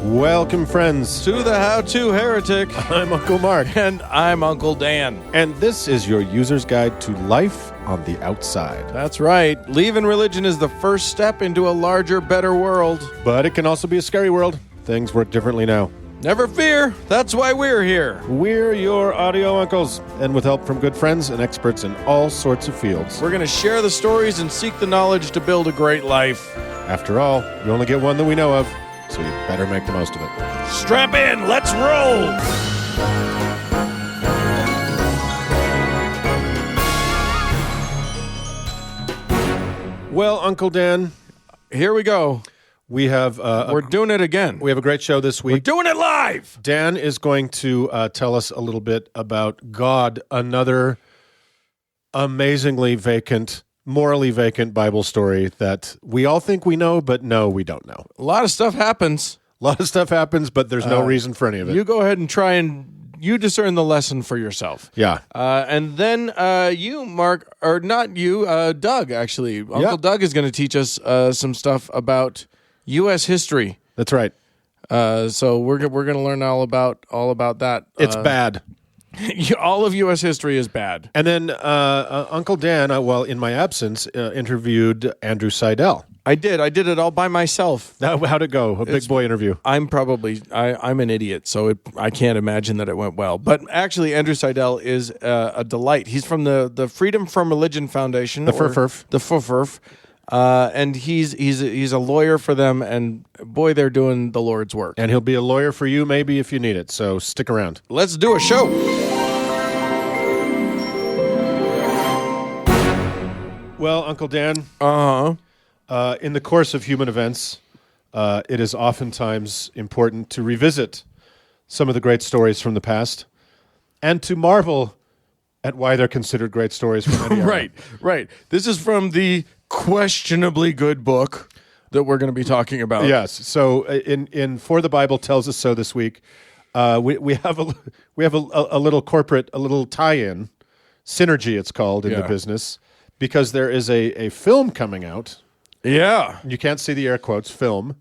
Welcome, friends, to the How-To Heretic. I'm Uncle Mark. And I'm Uncle Dan. And this is your user's guide to life on the outside. That's right. Leaving religion is the first step into a larger, better world. But it can also be a scary world. Things work differently now. Never fear. That's why we're here. We're your audio uncles, and with help from good friends and experts in all sorts of fields. We're going to share the stories and seek the knowledge to build a great life. After all, you only get one that we know of, so you better make the most of it. Strap in. Let's roll. Well, Uncle Dan, here we go. We have We're doing it again. We have a great show this week. We're doing it live. Dan is going to tell us a little bit about God, another amazingly vacant, morally vacant Bible story that we all think we know, but no, we don't know. A lot of stuff happens. A lot of stuff happens, but there's no reason for any of it. You go ahead and try and you discern the lesson for yourself. Yeah. And then you, Mark, or not you, Doug, actually. Uncle Doug is going to teach us some stuff about U.S. history. That's right. So we're going to learn all about that. It's bad. All of U.S. history is bad. And then Uncle Dan, while in my absence, interviewed Andrew Seidel. I did it all by myself. How'd it go? Big boy interview. I'm an idiot, so I can't imagine that it went well. But actually, Andrew Seidel is a delight. He's from the Freedom from Religion Foundation. The FRFRF. The FRFRF. And he's a lawyer for them, and boy, they're doing the Lord's work. And he'll be a lawyer for you maybe if you need it, so stick around. Let's do a show. Well, Uncle Dan, in the course of human events, it is oftentimes important to revisit some of the great stories from the past and to marvel at why they're considered great stories from any era. Right. This is from the questionably good book that we're going to be talking about. Yes. So in For the Bible Tells Us So this week, we have a little corporate, a little tie-in, synergy it's called in the business, because there is a film coming out. Yeah. You can't see the air quotes, film,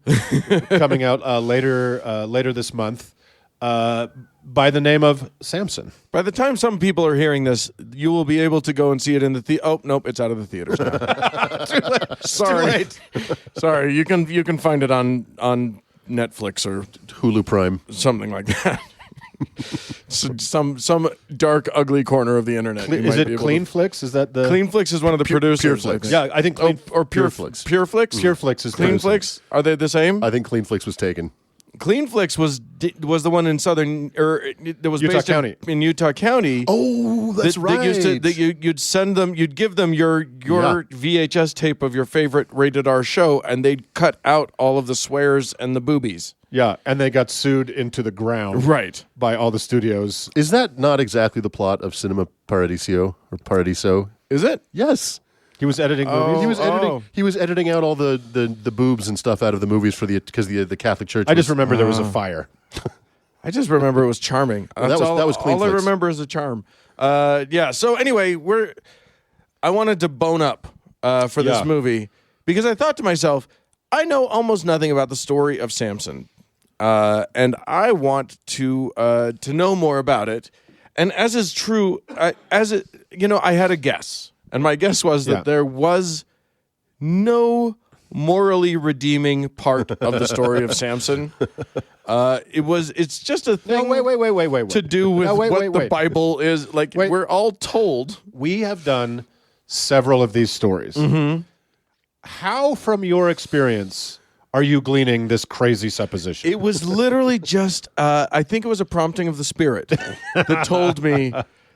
coming out later this month by the name of Samson. By the time some people are hearing this, you will be able to go and see it in the theater. Oh, nope, it's out of the theaters now. Sorry. Sorry, you can find it on Netflix or Hulu Prime. Something like that. So some dark, ugly corner of the internet. Is it CleanFlix? Is that the CleanFlix is one of the producers? PureFlix. Yeah, I think PureFlix. PureFlix. PureFlix is CleanFlix. Are they the same? I think CleanFlix was taken. CleanFlix was the one in southern, or that was Utah based County. in Utah County. Oh, that's right. You'd send them, you'd give them your VHS tape of your favorite rated R show, and they'd cut out all of the swears and the boobies. Yeah, and they got sued into the ground, right, by all the studios. Is that not exactly the plot of Cinema Paradiso or Paradiso? Is it? Yes. He was editing movies. He was editing out all the boobs and stuff out of the movies because the Catholic Church. I just remember there was a fire. I just remember it was charming. Well, that was CleanFlix. All I remember is a charm. Yeah. So anyway, I wanted to bone up for this movie because I thought to myself, I know almost nothing about the story of Samson, and I want to know more about it. And as is true, I had a guess. And my guess was that there was no morally redeeming part of the story of Samson. It's just a thing. No, wait. To do with what the Bible is like. We're all told. We have done several of these stories. Mm-hmm. How, from your experience, are you gleaning this crazy supposition? It was literally just. I think it was a prompting of the Spirit that told me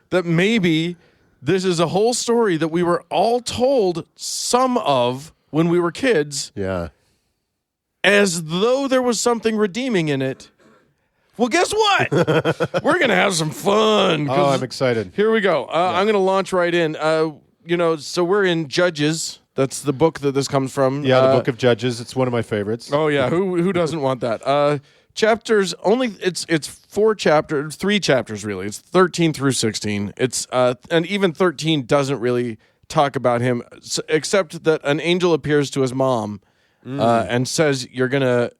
that maybe this is a whole story that we were all told some of when we were kids. Yeah. As though there was something redeeming in it. Well, guess what? We're going to have some fun. Oh, I'm excited. Here we go. I'm going to launch right in. So we're in Judges. That's the book that this comes from. Yeah, the Book of Judges. It's one of my favorites. Oh, yeah. Who doesn't want that? Chapters only. It's 3 chapters really. It's 13 through 16. It's and even 13 doesn't really talk about him, except that an angel appears to his mom and says, "You're gonna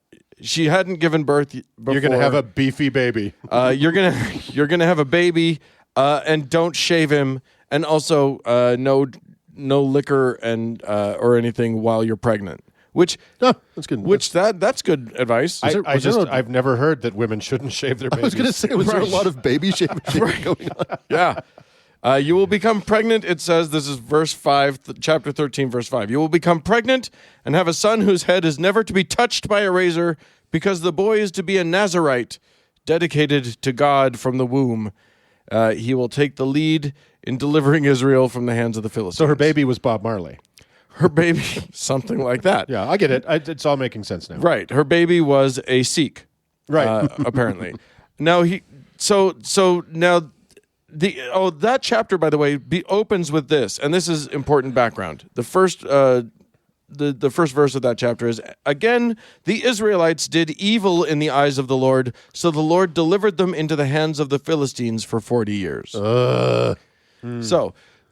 she hadn't given birth before. You're going to have a beefy baby. You're gonna have a baby, and don't shave him, and also no liquor and or anything while you're pregnant. Which that's good. That's good advice. I've never heard that women shouldn't shave their babies. I was going to say, was there a lot of baby shaving going on? Yeah. You will become pregnant, it says, this is verse 5, chapter 13, verse 5. You will become pregnant and have a son whose head is never to be touched by a razor, because the boy is to be a Nazirite, dedicated to God from the womb. He will take the lead in delivering Israel from the hands of the Philistines. So her baby was Bob Marley. Her baby, something like that. Yeah, I get it. It's all making sense now. Right. Her baby was a Sikh. Right. Apparently. Now now that chapter, by the way, opens with this, and this is important background. The first the first verse of that chapter is, again, the Israelites did evil in the eyes of the Lord, so the Lord delivered them into the hands of the Philistines for 40 years. So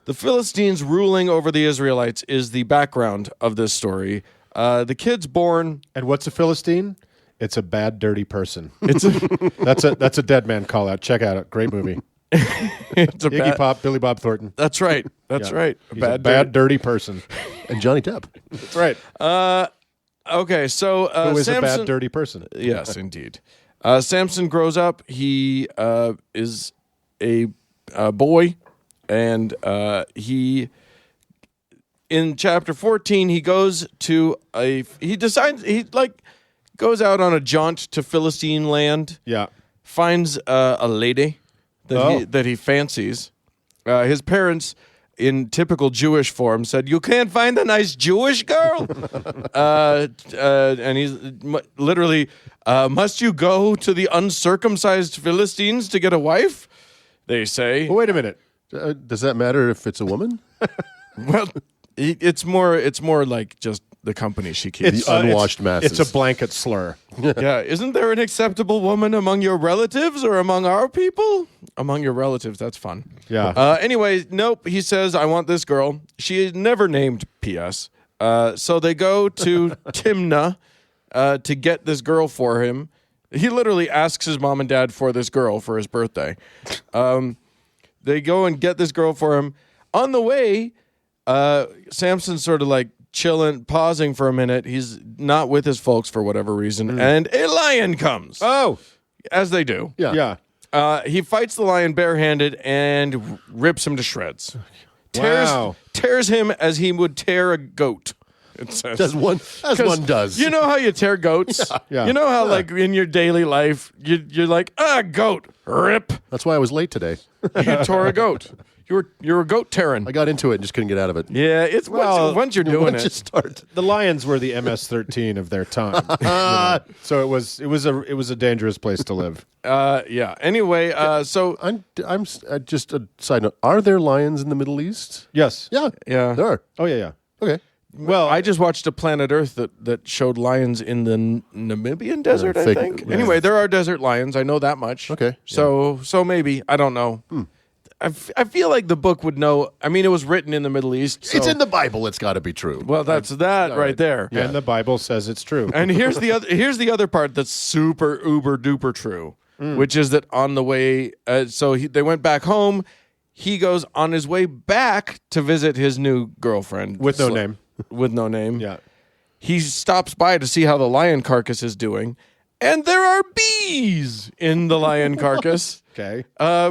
the Philistines ruling over the Israelites is the background of this story. The kid's born. And what's a Philistine? It's a bad, dirty person. It's That's a Dead Man call out. Check out it. Great movie. it's a Iggy Pop, Billy Bob Thornton. That's right. That's right. He's a bad, dirty person. And Johnny Depp. That's right. Okay, so Who is Samson, a bad, dirty person? Yes, indeed. Samson grows up. He is a boy, and he in chapter 14 he goes to goes out on a jaunt to Philistine land. Yeah. Finds a lady that he fancies. His parents, in typical Jewish form, said, "You can't find a nice Jewish girl." And he's literally, "Must you go to the uncircumcised Philistines to get a wife?" They say. Well, wait a minute. Does that matter if it's a woman? Well, it's more like just the company she keeps. The unwashed masses. It's a blanket slur. Yeah, isn't there an acceptable woman among your relatives or among our people? Among your relatives, that's fun. Yeah. Anyway, nope, he says, I want this girl. She is never named P.S. So they go to Timnah to get this girl for him. He literally asks his mom and dad for this girl for his birthday. They go and get this girl for him. On the way, Samson's sort of like chilling, pausing for a minute. He's not with his folks for whatever reason, and a lion comes. Oh, as they do. yeah. He fights the lion barehanded and rips him to shreds. Wow. Tears him as he would tear a goat. It says. As one does. You know how you tear goats? Yeah. You know how, like, in your daily life, you're like, goat, rip. That's why I was late today. You tore a goat. You're a goat tearing. I got into it and just couldn't get out of it. Yeah, it's once you're doing Once you it. start. The Lions were the MS-13 of their time. So it was a dangerous place to live. Yeah. Anyway, so I'm just a side note. Are there lions in the Middle East? Yes. yeah. There are. Oh yeah. Okay. Well, I just watched a Planet Earth that showed lions in the Namibian desert, I fake- think. yeah. Anyway, there are desert lions. I know that much. Okay. So maybe. I don't know. I feel like the book would know. I mean, it was written in the Middle East. So, It's in the Bible. It's got to be true. well, that's that right there. and the Bible says it's true. And here's the other part that's super uber duper true, which is that on the way, they went back home. He goes on his way back to visit his new girlfriend With no name. With no name. Yeah. He stops by to see how the lion carcass is doing, and there are bees in the lion carcass. Okay.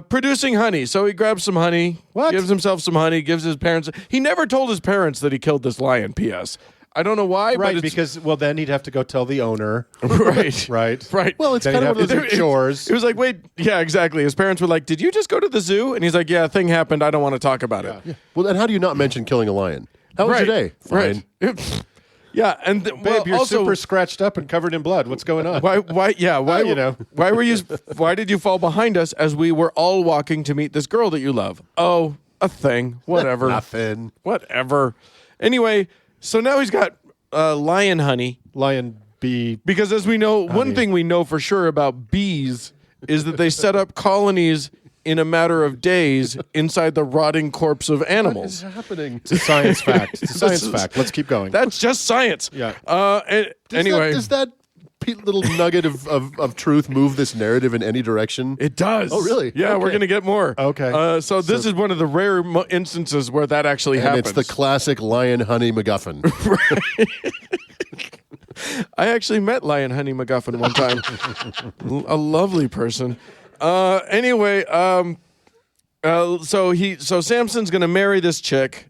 Producing honey. So he grabs some honey, gives himself some honey, gives his parents. He never told his parents that he killed this lion, P.S. I don't know why, Right, but because then he'd have to go tell the owner. right. Right. Well, it's Then kind he'd of have one to of do chores. It was like, wait, yeah, exactly. His parents were like, did you just go to the zoo? And he's like, yeah, a thing happened. I don't want to talk about it. Well, then how do you not mention killing a lion? How was your day? Fine. Right. Yeah, and Babe, you're also, super scratched up and covered in blood. What's going on? why you know. why did you fall behind us as we were all walking to meet this girl that you love? Oh, a thing. Whatever. Nothing. Whatever. Anyway, so now he's got lion honey. Lion bee. Because as we know, one thing we know for sure about bees is that they set up colonies in a matter of days inside the rotting corpse of animals. What is happening? It's a science fact. It's a science fact. Let's keep going. That's just science. Yeah. Anyway, Does that little nugget of truth move this narrative in any direction? It does. Oh, really? Yeah, Okay. we're going to get more. Okay. So this is one of the rare instances where that actually And happens. it's the classic lion honey MacGuffin. I actually met Lion Honey MacGuffin one time. A lovely person. Anyway, so Samson's going to marry this chick.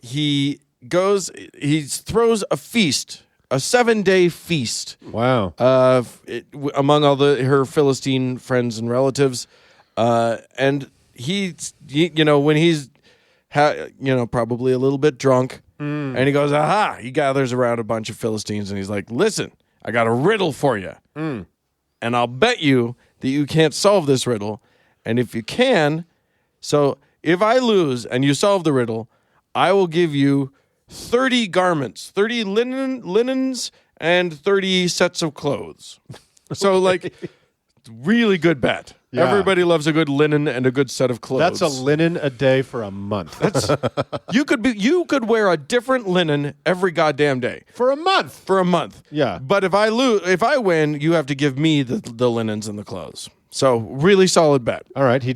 He throws a feast, a 7-day feast. Wow. Among all her Philistine friends and relatives, and he when he's probably a little bit drunk, and he goes, aha! He gathers around a bunch of Philistines, and he's like, "Listen, I got a riddle for you, and I'll bet you that you can't solve this riddle, and if you can, so if I lose and you solve the riddle, I will give you 30 garments, 30 linens, and 30 sets of clothes." So, really good bet. Yeah. Everybody loves a good linen and a good set of clothes. That's a linen a day for a month. you could wear a different linen every goddamn day For a month. for a month. Yeah. But if I win, you have to give me the linens and the clothes. So really solid bet. All right. He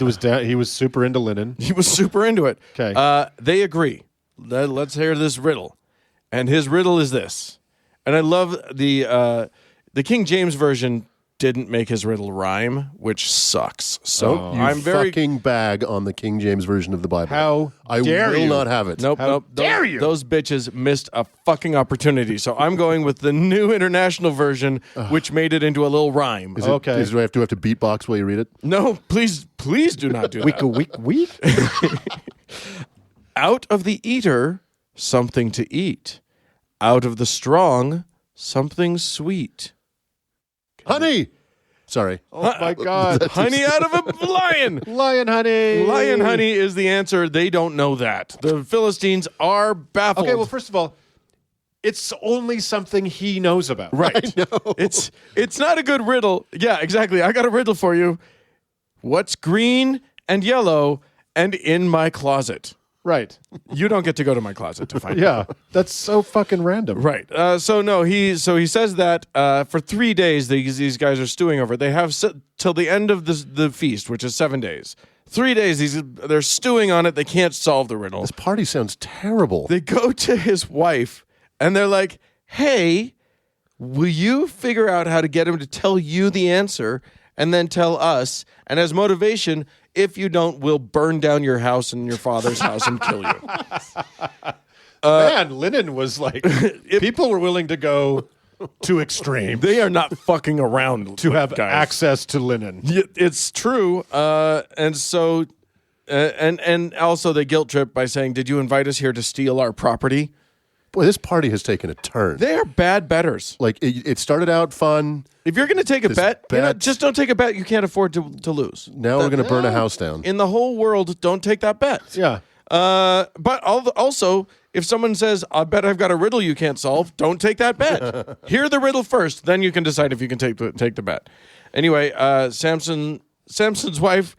was super into linen. He was super into it. Okay. They agree. Let's hear this riddle. And his riddle is this. And I love the King James version didn't make his riddle rhyme, which sucks. So You I'm very fucking bag on the King James version of the Bible. How I dare will you. not have it. Nope. dare you. Those bitches missed a fucking opportunity. So I'm going with the New International Version, which made it into a little rhyme. Is it, Okay. do I have to beatbox while you read it? No, please do not do that. Week. Out of the eater, something to eat. Out of the strong, something sweet. Honey! Sorry. Oh my God. Honey out of a lion. Lion honey. Lion honey is the answer. They don't know that. The Philistines are baffled. Okay. Well, first of all, it's only something he knows about. right. It's not a good riddle. Yeah, exactly. I got a riddle for you. What's green and yellow and in my closet? Right. You don't get to go to my closet to find Yeah. That's so fucking random. Right. He says that for 3 days these guys are stewing over it. They have till the end of the feast, which is 7 days. 3 days they're stewing on it. They can't solve the riddle. This party sounds terrible. They go to his wife and they're like, "Hey, will you figure out how to get him to tell you the answer and then tell us? And as motivation, if you don't, we'll burn down your house and your father's house and kill you." Man, linen was like, people were willing to go to extreme They are not fucking around to have guys. access to linen. It's true. And so, and also they guilt trip by saying, "Did you invite us here to steal our property?" Boy, this party has taken a turn. They are bad bettors. Like, it started out fun. If you're going to take a bet, just don't take a bet you can't afford to lose. Now we're going to burn a house down. In the whole world, don't take that bet. Yeah. But also, if someone says, "I bet I've got a riddle you can't solve," don't take that bet. Hear the riddle first, then you can decide if you can take the bet. Anyway, Samson's wife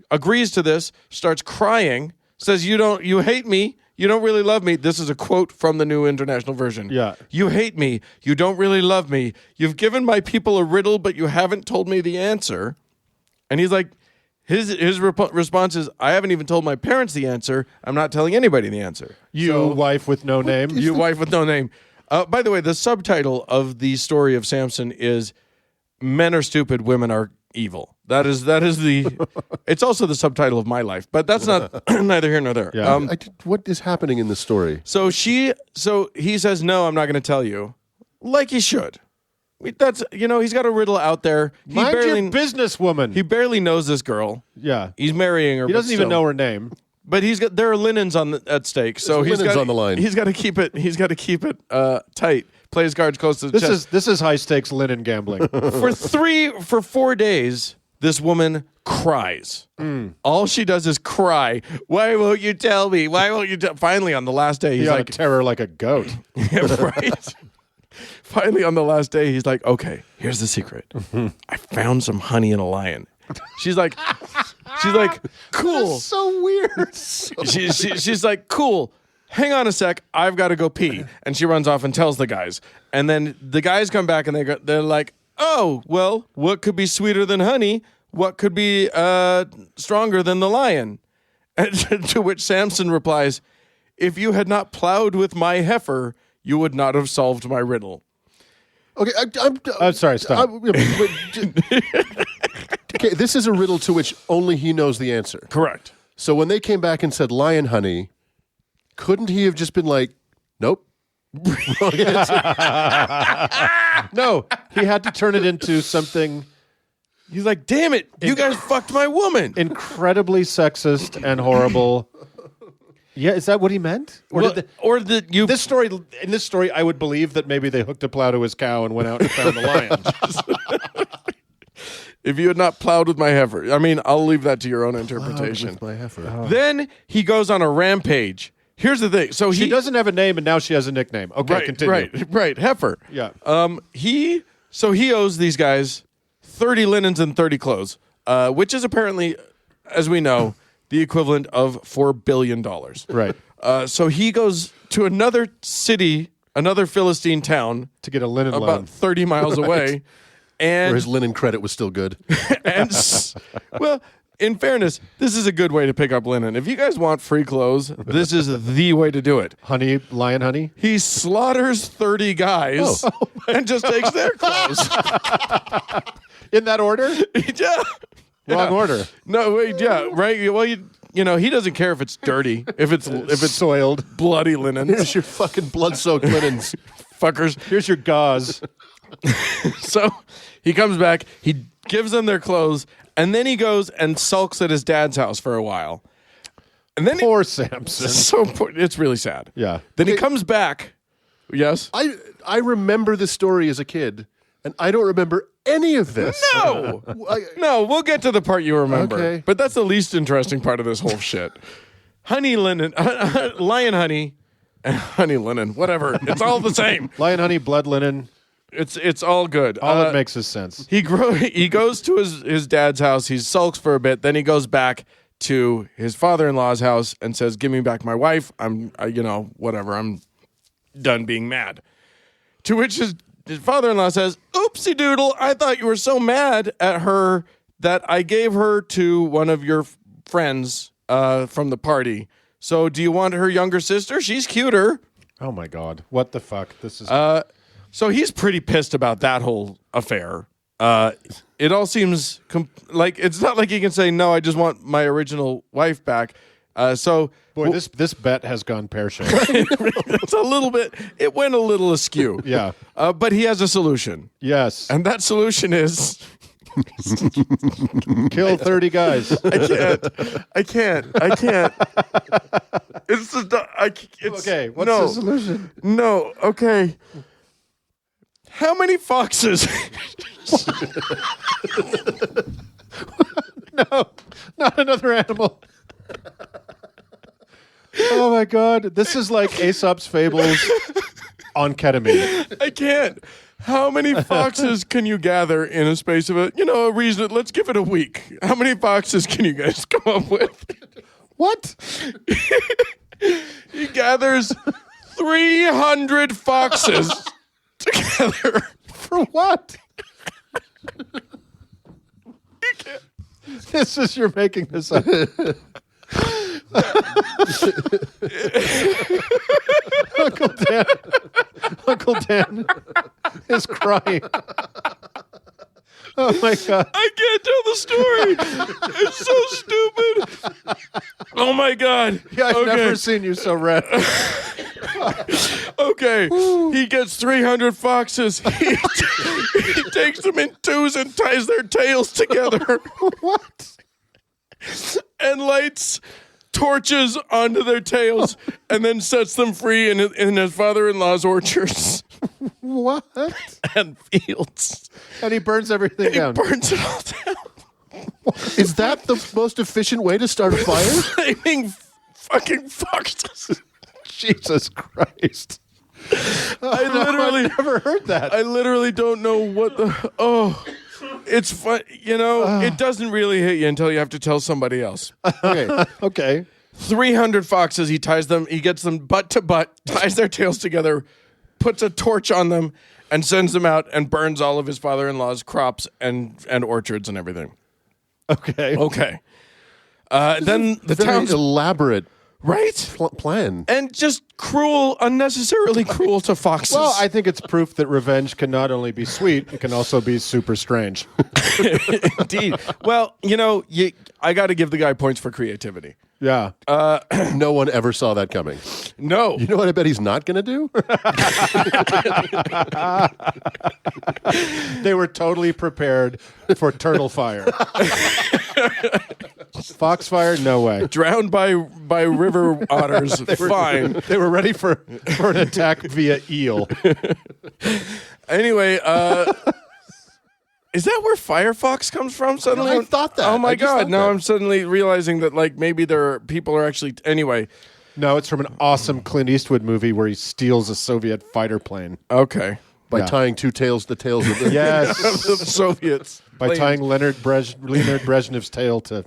agrees to this, starts crying, says, "You hate me. You don't really love me." This is a quote from the New International Version. Yeah. "You hate me. You don't really love me. You've given my people a riddle, but you haven't told me the answer." And he's like, his response is, "I haven't even told my parents the answer. I'm not telling anybody the answer." You wife with no name. You wife with no name. By the way, the subtitle of the story of Samson is "Men are stupid, women are evil." That is the. It's also the subtitle of my life, but that's not neither here nor there. Yeah. What is happening in this story? So he says, "No, I'm not going to tell you," like he should. That's he's got a riddle out there. Mind your business, woman. He barely knows this girl. Yeah. He's marrying her. He doesn't even know her name. But there are linens at stake, so There's linens on the line. He's got to keep it. He's got to keep it tight. Play his cards close to the chest. This is high stakes linen gambling. For 4 days, this woman cries. All she does is cry. "Why won't you tell me? Why won't you tell?" Finally, on the last day, he's He's like, terror like a goat. Yeah, right. Finally, on the last day, he's like, "Okay, here's the secret. I found some honey in a lion." She's like, "Cool." So weird. She's like, "Cool. hang on a sec, I've got to go pee. And she runs off and tells the guys. And then the guys come back and they're like, oh, well, what could be sweeter than honey? What could be stronger than the lion? And to which Samson replies, if you had not plowed with my heifer, you would not have solved my riddle. Okay, I'm sorry, stop. Okay, this is a riddle to which only he knows the answer. Correct. So when they came back and said lion honey, couldn't he have just been like, nope? Wrong answer. No, he had to turn it into something He's like, damn it, you guys fucked my woman. incredibly sexist and horrible. Yeah, is that what he meant? This story, in this story, I would believe that maybe they hooked a plow to his cow and went out and found the lion. If you had not plowed with my heifer. I mean, I'll leave that to your own interpretation. With my heifer. Then he goes on a rampage. Here's the thing. So She doesn't have a name, and now she has a nickname. Okay, continue. Right, heifer. Yeah. He owes these guys 30 linens and 30 clothes, which is apparently, as we know, the equivalent of $4 billion. Right. So he goes to another city, another Philistine town, To get a linen about loan. 30 miles away. And Where his linen credit was still good. well, in fairness, this is a good way to pick up linen. If you guys want free clothes, this is the way to do it. Honey, lion honey? He slaughters 30 guys and just takes their clothes. In that order? Yeah. Wrong order. No, wait, yeah, right. Well, you know, he doesn't care if it's dirty, if it's soiled. bloody linen. Here's your fucking blood-soaked linens. Fuckers. Here's your gauze. So he comes back, he gives them their clothes, and then he goes and sulks at his dad's house for a while. And then Poor Samson. it's really sad. Yeah. Then he comes back. Yes. I remember this story as a kid, and I don't remember any of this. No. No, we'll get to the part you remember. Okay. But that's the least interesting part of this whole shit. Honey linen, lion honey, and honey linen, whatever. It's all the same. Lion honey, blood linen. It's all good. All it makes is sense. He goes to his dad's house. He sulks for a bit. Then he goes back to his father-in-law's house and says, "Give me back my wife. I'm, whatever. I'm done being mad." To which his father-in-law says, "Oopsie doodle. I thought you were so mad at her that I gave her to one of your friends from the party. So do you want her younger sister? She's cuter." Oh my God. What the fuck? This is. So he's pretty pissed about that whole affair. It all seems like it's not like he can say, "No, I just want my original wife back." Boy, this bet has gone pear-shaped. It's a little bit. It went a little askew. Yeah. But he has a solution, Yes. and that solution is Kill 30 guys. I can't. It's just it's Okay, what's no, the solution? No. Okay. How many foxes? No, not another animal. Oh my God. This is like Aesop's fables on ketamine. I can't. How many foxes can you gather in a space of a reason? Let's give it a week. How many foxes can you guys come up with? What? He gathers 300 foxes together. For what? You're making this up. Uncle Dan is crying. Oh my God. I can't tell the story. It's so stupid. Oh my God. Yeah, I've never seen you so red. Okay. He gets 300 foxes. He takes them in twos and ties their tails together. What? And lights torches onto their tails and then sets them free in his father-in-law's orchards. What? And fields. And he burns everything He down. burns it all down. Is that the most efficient way to start a fire? Flaming fucking foxes. Jesus Christ. I've never heard that. I literally don't know what the... It's fun. It doesn't really hit you until you have to tell somebody else. Okay. Okay. 300 foxes. He ties them. He gets them butt to butt, ties their tails together, puts a torch on them, and sends them out and burns all of his father-in-law's crops and orchards and everything. Okay. Then the town's elaborate right plan, and just cruel, unnecessarily cruel to foxes. Well, I think it's proof that revenge can not only be sweet, it can also be super strange. Indeed. Well, I got to give the guy points for creativity. Yeah. no one ever saw that coming. No. You know what I bet he's not going to do? They were totally prepared for turtle fire. Foxfire? No way. Drowned by river otters. Fine. They were ready for an attack via eel. Anyway, is that where Firefox comes from suddenly? I thought that. Oh my I just God. thought Now that. I'm suddenly realizing that maybe people are actually anyway. No, it's from an awesome Clint Eastwood movie where he steals a Soviet fighter plane. Okay. By tying the tails of the Yes. The Soviets. By tying Leonard Brezhnev's tail to...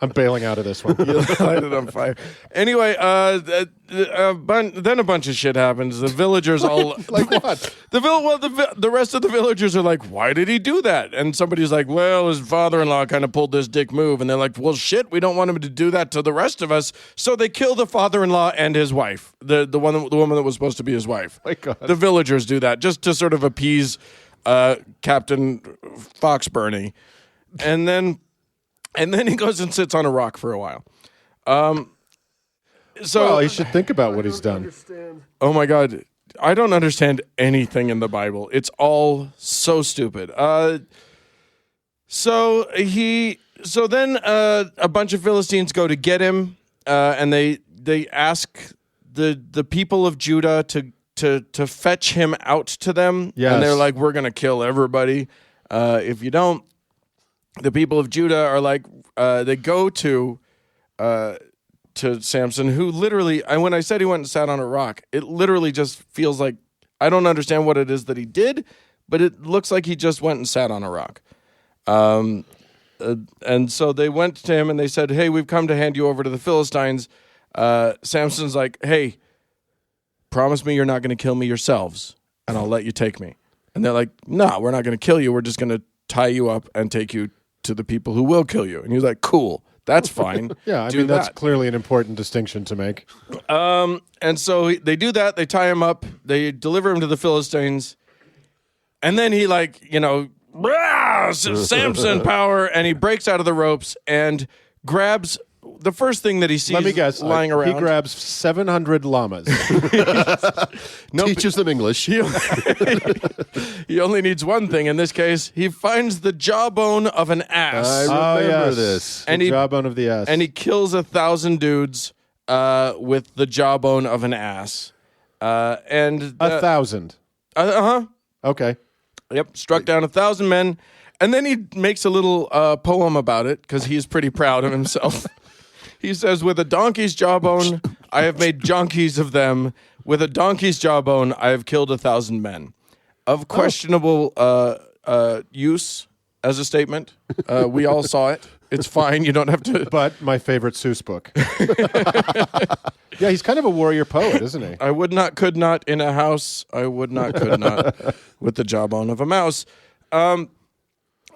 I'm bailing out of this one. You light it on fire. Anyway, then a bunch of shit happens. The villagers all... Like what? The rest of the villagers are like, why did he do that? And somebody's like, well, his father-in-law kind of pulled this dick move. And they're like, well, shit, we don't want him to do that to the rest of us. So they kill the father-in-law and his wife, the woman that was supposed to be his wife. My God. The villagers do that just to sort of appease Captain Foxburney. And then he goes and sits on a rock for a while. Well, he should think about what he's done. Oh my God. I don't understand anything in the Bible. It's all so stupid. So then a bunch of Philistines go to get him, and they ask the people of Judah to fetch him out to them. Yes. And they're like, we're going to kill everybody. If you don't, the people of Judah are like, they go to Samson, who literally, when I said he went and sat on a rock, it literally just feels like, I don't understand what it is that he did, but it looks like he just went and sat on a rock. And so they went to him and they said, hey, we've come to hand you over to the Philistines. Samson's like, hey, promise me you're not going to kill me yourselves, and I'll let you take me. And they're like, no, we're not going to kill you. We're just going to tie you up and take you to the people who will kill you. And he was like, cool, that's fine. Yeah, I Do mean, that's that. clearly an important distinction to make. And so they do that. They tie him up. They deliver him to the Philistines. And then he Samson power, and he breaks out of the ropes and grabs the first thing that he sees. Let me guess. lying around. He grabs 700 llamas. Teaches them English. He only needs one thing in this case. He finds the jawbone of an ass. I remember this. And the jawbone of the ass. And he kills 1,000 dudes with the jawbone of an ass. 1,000. Okay. Yep, struck down 1,000 men. And then he makes a little poem about it because he's pretty proud of himself. He says, with a donkey's jawbone, I have made jonkies of them. With a donkey's jawbone, I have killed 1,000 men. Of questionable use as a statement. We all saw it. It's fine. You don't have to. But my favorite Seuss book. Yeah, he's kind of a warrior poet, isn't he? I would not, could not in a house. I would not, could not with the jawbone of a mouse.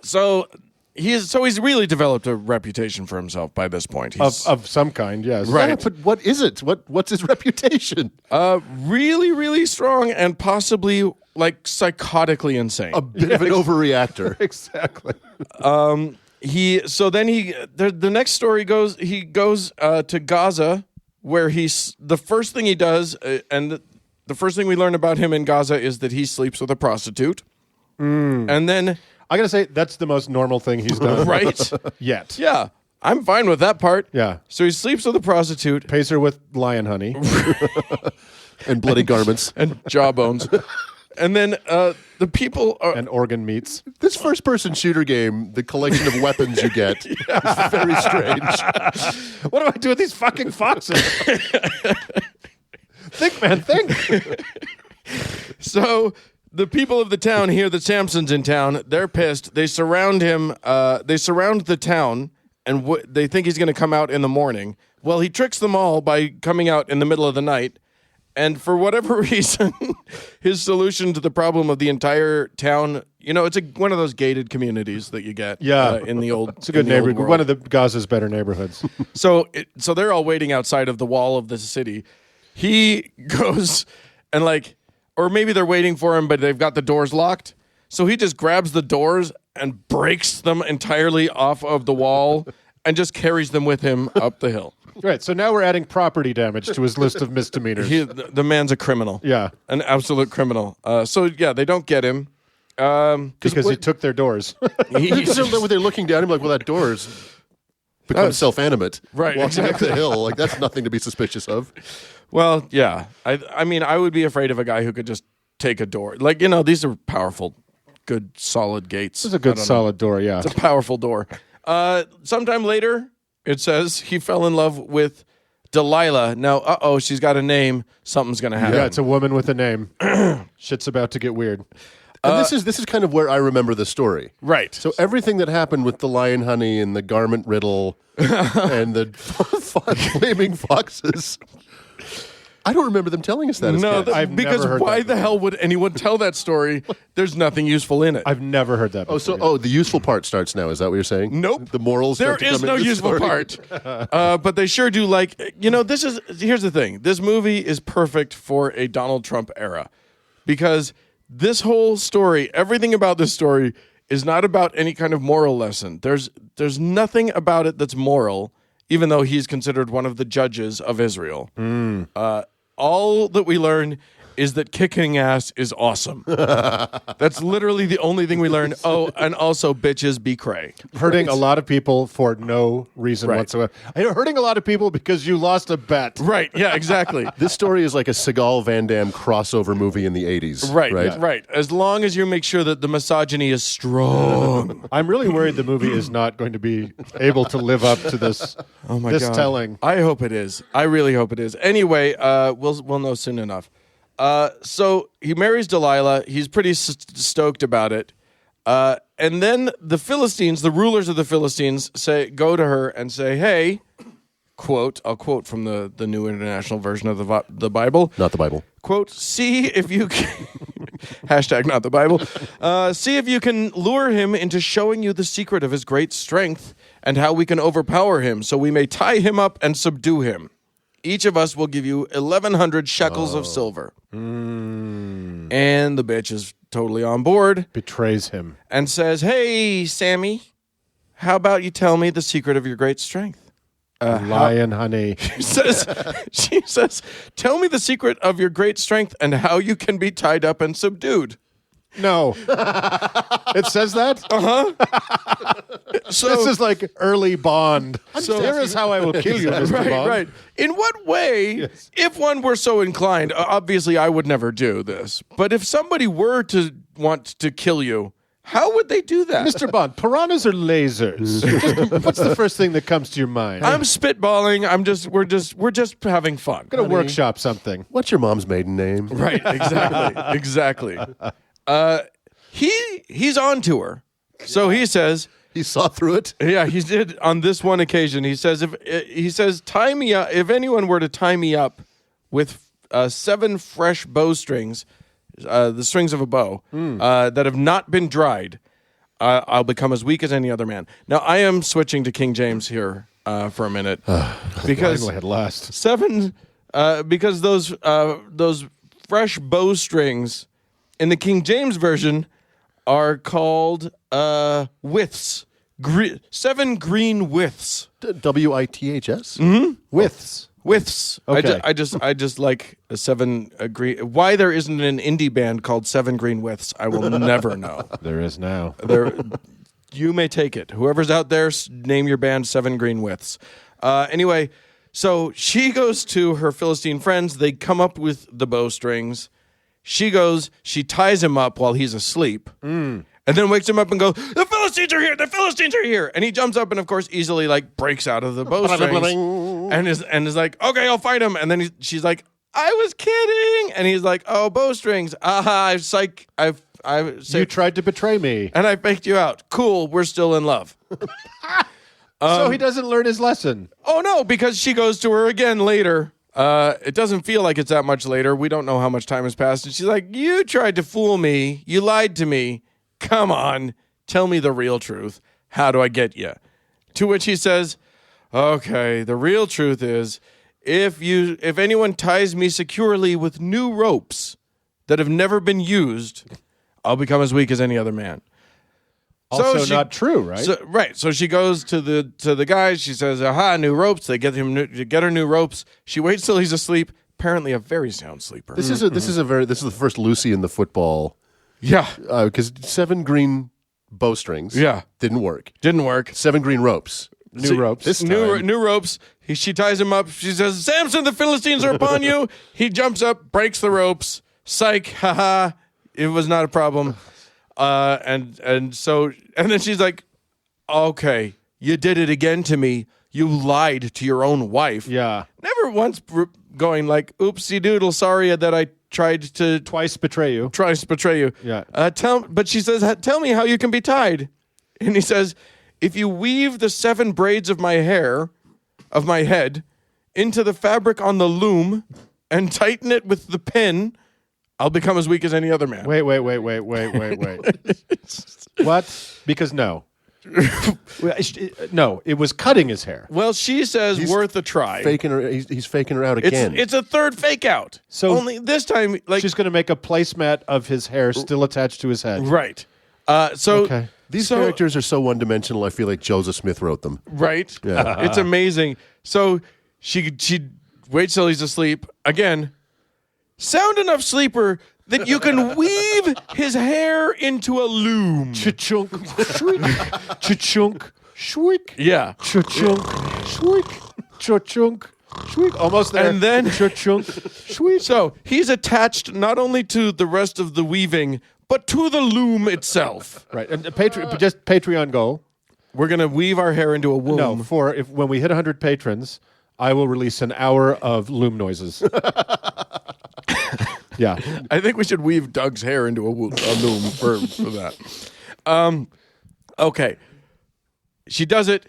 So he's really developed a reputation for himself by this point. He's Of some kind, yes. Right. Yeah, but what is it? What's his reputation? really, really strong and possibly psychotically insane. A bit of an overreactor. Exactly. The next story goes, he goes to Gaza, where the first thing he does, and the first thing we learn about him in Gaza is that he sleeps with a prostitute. And then I got to say, that's the most normal thing he's done. right? Yet. Yeah, I'm fine with that part. Yeah. So he sleeps with a prostitute Pays her with lion honey. And bloody garments. and jawbones. And then the people are... And organ meats. This first-person shooter game, the collection of weapons you get, is very strange. What do I do with these fucking foxes? Think, man, think. So the people of the town hear that Samson's in town. They're pissed. They surround him. They surround the town, and they think he's going to come out in the morning. Well, he tricks them all by coming out in the middle of the night. And for whatever reason, his solution to the problem of the entire town, it's one of those gated communities that you get in the old. It's a good neighborhood. One of the Gaza's better neighborhoods. So they're all waiting outside of the wall of the city. He goes and or maybe they're waiting for him, but they've got the doors locked. So he just grabs the doors and breaks them entirely off of the wall and just carries them with him up the hill. Right, so now we're adding property damage to his list of misdemeanors. The man's a criminal. Yeah. An absolute criminal. They don't get him. Because he took their doors. They're looking down, I'm like, well, that door's become self-animate. Right, Walking up the hill, that's nothing to be suspicious of. Well, yeah. I mean, I would be afraid of a guy who could just take a door. These are powerful, good, solid gates. This is a good, solid door, yeah. It's a powerful door. Sometime later, it says he fell in love with Delilah. Now, she's got a name. Something's going to happen. Yeah, it's a woman with a name. Shit's about to get weird. And this is kind of where I remember the story. Right. So everything that happened with the lion honey and the garment riddle and the flaming foxes, I don't remember them telling us that. No, I've because never heard why that the hell would anyone tell that story? There's nothing useful in it. I've never heard that before. The useful part starts now. Is that what you're saying? Nope. The morals. There start to is come no into the useful story? part. But they sure do here's the thing. This movie is perfect for a Donald Trump era because this whole story, everything about this story is not about any kind of moral lesson. There's nothing about it that's moral, even though he's considered one of the judges of Israel. All that we learn is that kicking ass is awesome. That's literally the only thing we learn. Oh, and also bitches be cray. Hurting a lot of people for no reason whatsoever. Hurting a lot of people because you lost a bet. Right, yeah, exactly. This story is like a Seagal Van Damme crossover movie in the 80s. Right. As long as you make sure that the misogyny is strong. I'm really worried the movie is not going to be able to live up to this, this God. telling. I hope it is. I really hope it is. Anyway, we'll know soon enough. So he marries Delilah. He's pretty stoked about it. And then the Philistines, the rulers of the Philistines, go to her and say, hey, I'll quote from the New International Version of the Bible. Not the Bible. Quote, see if you can, hashtag not the Bible, see if you can lure him into showing you the secret of his great strength and how we can overpower him so we may tie him up and subdue him. Each of us will give you 1,100 shekels of silver. And the bitch is totally on board. Betrays him. And says, hey, Sammy, how about you tell me the secret of your great strength? Lion honey. She says, tell me the secret of your great strength and how you can be tied up and subdued. No. It says that? So this is like early Bond. So here is how I will kill you, Mr. Bond. Right. In what way, if one were so inclined, obviously I would never do this, but if somebody were to want to kill you, how would they do that? Mr. Bond, piranhas are lasers. What's the first thing that comes to your mind? I'm spitballing. We're just having fun. Gonna workshop something. What's your mom's maiden name? Right, exactly. He's on to her. So he says he saw through it. Yeah, he did on this one occasion. He says tie me up. If anyone were to tie me up with 7 fresh bowstrings, the strings of a bow that have not been dried, I'll become as weak as any other man. Now I am switching to King James here for a minute because finally at last 7 because those fresh bowstrings in the King James version are called withs. 7 green withs. W-I-T-H-S? Mm-hmm. Withs. Okay. Okay. I just like 7 green. Why there isn't an indie band called 7 Green Withs, I will never know. There is now. You may take it. Whoever's out there, name your band 7 Green Withs. Anyway, so she goes to her Philistine friends. They come up with the bowstrings. She ties him up while he's asleep, and then wakes him up and goes, the Philistines are here! The Philistines are here! And he jumps up and, of course, easily breaks out of the bowstrings and is like, okay, I'll fight him. And then she's like, I was kidding. And he's like, oh, bowstrings. You tried to betray me. And I faked you out. Cool, we're still in love. So he doesn't learn his lesson. Oh, no, because she goes to her again later. It doesn't feel like it's that much later. We don't know how much time has passed. And she's like, you tried to fool me. You lied to me. Come on. Tell me the real truth. How do I get you? To which he says, okay, the real truth is if anyone ties me securely with new ropes that have never been used, I'll become as weak as any other man. Also not true, right? Right. So she goes to the guys. She says, aha, new ropes. They get her new ropes. She waits till he's asleep. Apparently a very sound sleeper. This is the first Lucy in the football. Yeah. Because 7 green bowstrings. Yeah. Didn't work. 7 green ropes. New ropes. This time. New ropes. She ties him up. She says, Samson, the Philistines are upon you. He jumps up, breaks the ropes. Psych. Haha. It was not a problem. And then she's like, okay, you did it again to me. You lied to your own wife. Yeah. Never once going like, oopsie doodle, sorry that I tried to Twice betray you. Yeah. Yeah. But she says, tell me how you can be tied. And he says, if you weave the 7 braids of my head, into the fabric on the loom and tighten it with the pin, I'll become as weak as any other man. Wait. What? Because no. No, it was cutting his hair. Well, she says worth a try. Faking her, he's faking her out again. It's a third fake out. So only this time, like she's going to make a placemat of his hair still attached to his head. right. Okay. These characters are so one-dimensional, I feel like Joseph Smith wrote them. Right. Yeah. It's amazing. So she waits till he's asleep again. Sound enough sleeper that you can weave his hair into a loom. Cha-chunk, shwiek. Cha-chunk, shwiek. Yeah. Cha-chunk, shwiek. Cha-chunk, shwiek. Almost there. And then cha-chunk, shwiek. So he's attached not only to the rest of the weaving, but to the loom itself. Right. And just Patreon goal. We're gonna weave our hair into a womb. No, when we hit 100 patrons, I will release an hour of loom noises. Yeah. I think we should weave Doug's hair into a loom for that. Okay. She does it.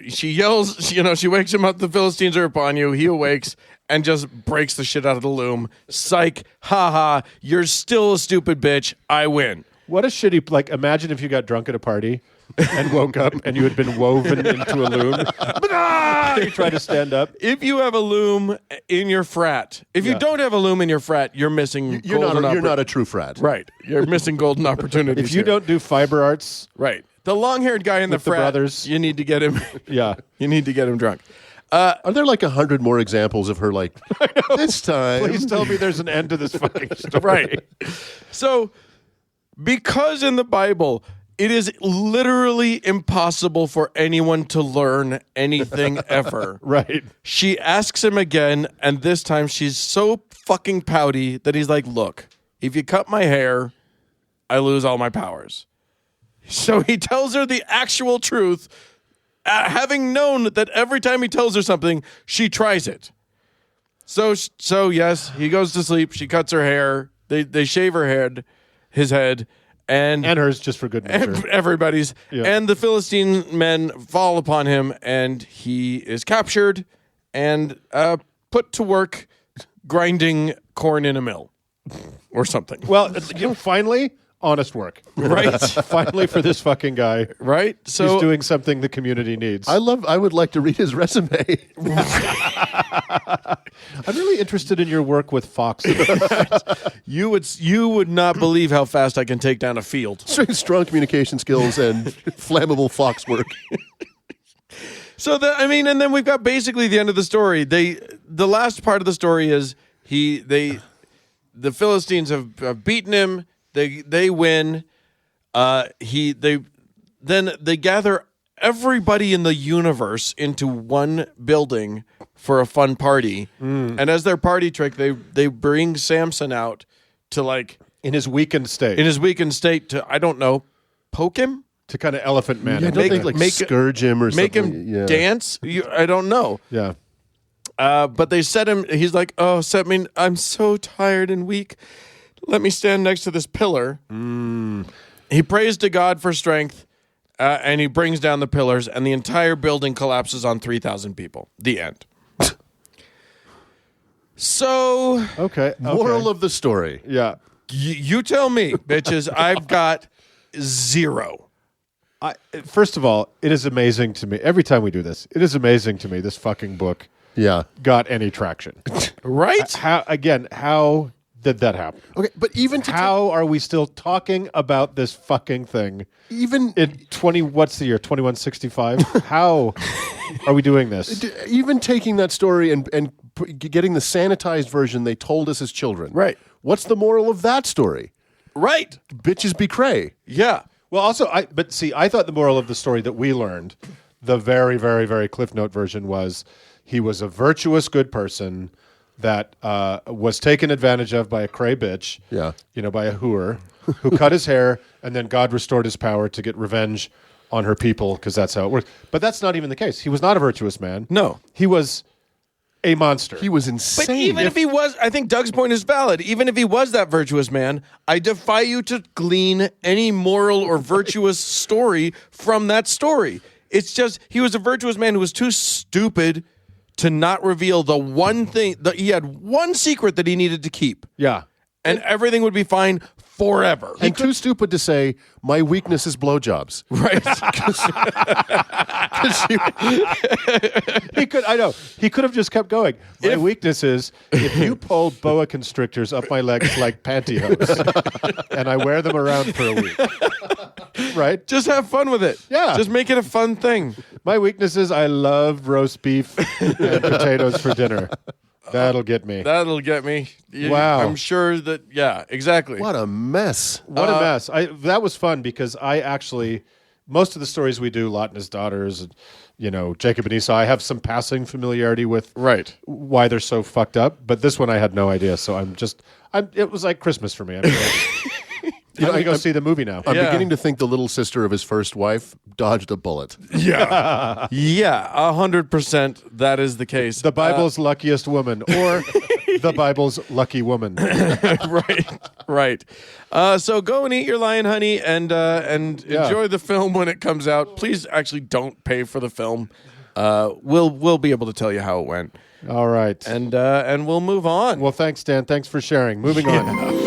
She yells, she wakes him up, the Philistines are upon you. He awakes and just breaks the shit out of the loom. Psych, haha, you're still a stupid bitch. I win. What a shitty, imagine if you got drunk at a party and woke up and you had been woven into a loom. You try to stand up. If you have a loom in your frat, if you don't have a loom in your frat, you're missing You're not a true frat. Right. You're missing golden opportunities. If you don't do fiber arts. Right. The long-haired guy in the frat, brothers. you need to get him. Yeah. You need to get him drunk. Are there 100 more examples of her this time? Please tell me there's an end to this fucking story. Right. So, because in the Bible, it is literally impossible for anyone to learn anything ever. Right. She asks him again, and this time she's so fucking pouty that he's like, look, if you cut my hair, I lose all my powers. So he tells her the actual truth, having known that every time he tells her something, she tries it. So yes, he goes to sleep. She cuts her hair. They shave his head, and hers just for good measure. Everybody's. Yeah. And the Philistine men fall upon him, and he is captured and put to work grinding corn in a mill or something. Well, finally, honest work. Right. Finally, for this fucking guy. Right. So he's doing something the community needs. I would like to read his resume. I'm really interested in your work with foxes. You would not believe how fast I can take down a field. Strong communication skills and flammable fox work. So and then we've got basically the end of the story. The last part of the story is the Philistines have beaten him. They win. They gather everybody in the universe into one building for a fun party. And as their party trick, they bring Samson out to in his weakened state. To, I don't know, poke him? To kind of elephant man. Yeah, don't they scourge him or make something? Him dance? I don't know. Yeah. But they set him, he's like, oh, set me, I'm so tired and weak. Let me stand next to this pillar. He prays to God for strength, and he brings down the pillars, and the entire building collapses on 3,000 people. The end. So, Okay. Moral of the story. Yeah. you tell me, bitches. I've got 0. First of all, it is amazing to me. Every time we do this, it is amazing to me this fucking book Yeah. got any traction. Right? How did that happen? Okay, but even to How are we still talking about this fucking thing even in what's the year, 2165? How are we doing this? even taking that story and getting the sanitized version they told us as children. Right. What's the moral of that story? Right. Bitches be cray. Yeah. Well, also, I thought the moral of the story that we learned, the very, very, very Cliff Note version, was he was a virtuous, good person that was taken advantage of by a cray bitch, by a hooer, who cut his hair, and then God restored his power to get revenge on her people, because that's how it works. But that's not even the case. He was not a virtuous man. No. He was a monster. He was insane. But even if he was, I think Doug's point is valid. Even if he was that virtuous man, I defy you to glean any moral or virtuous story from that story. It's just he was a virtuous man who was too stupid to not reveal the one thing that he had one secret that he needed to keep. Yeah. And everything would be fine forever. and too stupid to say, my weakness is blowjobs. Right. He could have just kept going. My weakness is if you pull boa constrictors up my legs like pantyhose and I wear them around for a week. Right? Just have fun with it. Yeah. Just make it a fun thing. My weakness is I love roast beef and potatoes for dinner. That'll get me. That'll get me. Wow. I'm sure that, yeah, exactly. What a mess. What a mess. That was fun because I actually, most of the stories we do, Lot and his daughters, and, Jacob and Esau, I have some passing familiarity with why they're so fucked up. But this one I had no idea. So it was like Christmas for me. I'm going to go see the movie now. I'm beginning to think the little sister of his first wife dodged a bullet. Yeah. Yeah, 100% that is the case. The Bible's luckiest woman, or the Bible's lucky woman. Right. So go and eat your lion honey and enjoy the film when it comes out. Please actually don't pay for the film. We'll be able to tell you how it went. All right. And we'll move on. Well, thanks, Dan. Thanks for sharing. Moving on.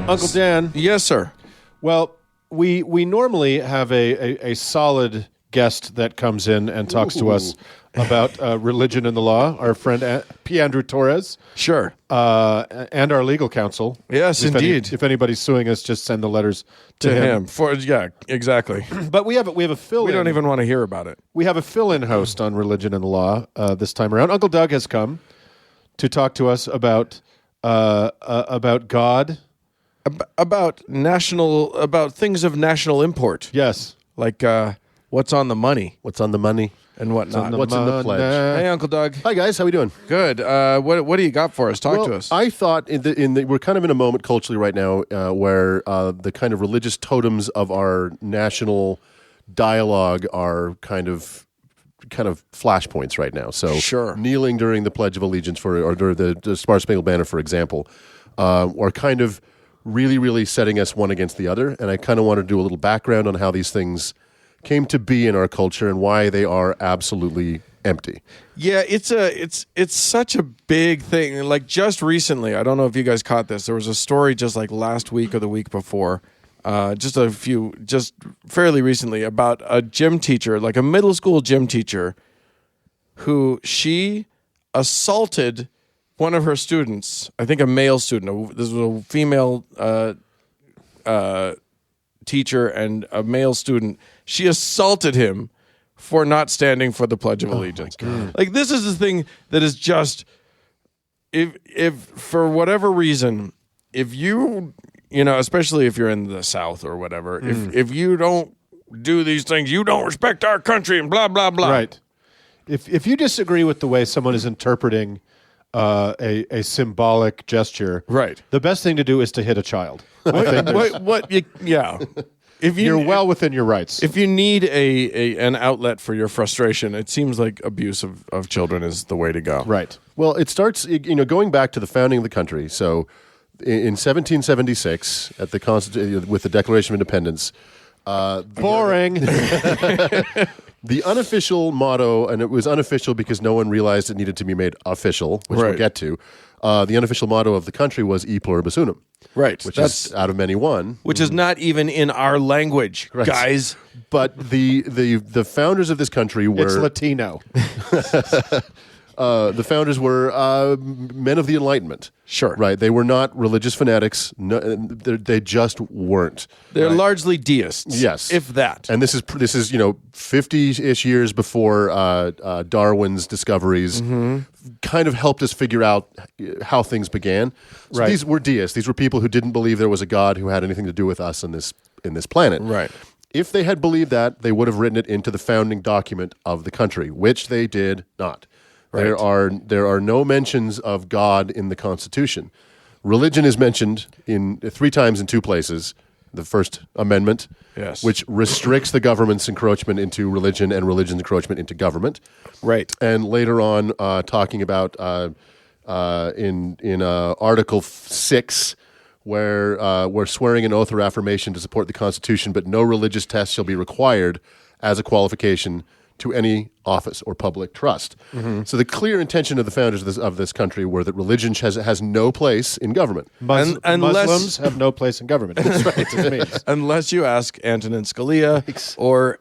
Uncle Dan. Yes, sir. Well, we normally have a solid guest that comes in and talks to us about religion and the law. Our friend P. Andrew Torres. Sure. And our legal counsel. Yes, indeed. If anybody's suing us, just send the letters to him. Yeah, exactly. But we have a fill-in. We don't even want to hear about it. We have a fill-in host on religion and the law this time around. Uncle Doug has come to talk to us about God. About things of national import. Yes. Like what's on the money. What's on the money? And whatnot. What's in the pledge? Hey, Uncle Doug. Hi, guys. How we doing? Good. What do you got for us? Talk to us. I thought we're kind of in a moment culturally right now where the kind of religious totems of our national dialogue are kind of flashpoints right now. So sure. Kneeling during the Pledge of Allegiance or during the Star Spangled Banner, for example, are kind of really, really setting us one against the other. And I kind of want to do a little background on how these things came to be in our culture and why they are absolutely empty. Yeah, it's such a big thing. Like just recently, I don't know if you guys caught this. There was a story just like last week or the week before, just fairly recently, about a gym teacher, like a middle school gym teacher, who she assaulted one of her students, I think a male student. This was a female teacher and a male student. She assaulted him for not standing for the Pledge of Allegiance. Like this is the thing that is just, if for whatever reason, if you especially if you're in the South or whatever, if you don't do these things, you don't respect our country and blah blah blah. Right. If you disagree with the way someone is interpreting a symbolic gesture, right, the best thing to do is to hit a child. If you're well within your rights. If you need an outlet for your frustration, it seems like abuse of children is the way to go. Right. Well, it starts, going back to the founding of the country. So in 1776 at the with the Declaration of Independence. Boring. The unofficial motto, and it was unofficial because no one realized it needed to be made official, which we'll get to. The unofficial motto of the country was "E pluribus unum," Right. which is out of many one. Which is not even in our language, guys. But the founders of this country were It's Latino. the founders were men of the Enlightenment. Sure. Right. They were not religious fanatics. No, they just weren't. They're largely deists. Yes. If that. And this is 50-ish years before Darwin's discoveries kind of helped us figure out how things began. So Right. these were deists. These were people who didn't believe there was a God who had anything to do with us in this planet. Right. If they had believed that, they would have written it into the founding document of the country, which they did not. There are no mentions of God in the Constitution. Religion is mentioned in 3 times in 2 places. The First Amendment, Yes. which restricts the government's encroachment into religion and religion's encroachment into government. Right. And later on, talking about in Article 6, where swearing an oath or affirmation to support the Constitution, but no religious test shall be required as a qualification to any office or public trust. So the clear intention of the founders of this country were that religion has no place in government. Muslims have no place in government. That's right. It means. Unless you ask Antonin Scalia or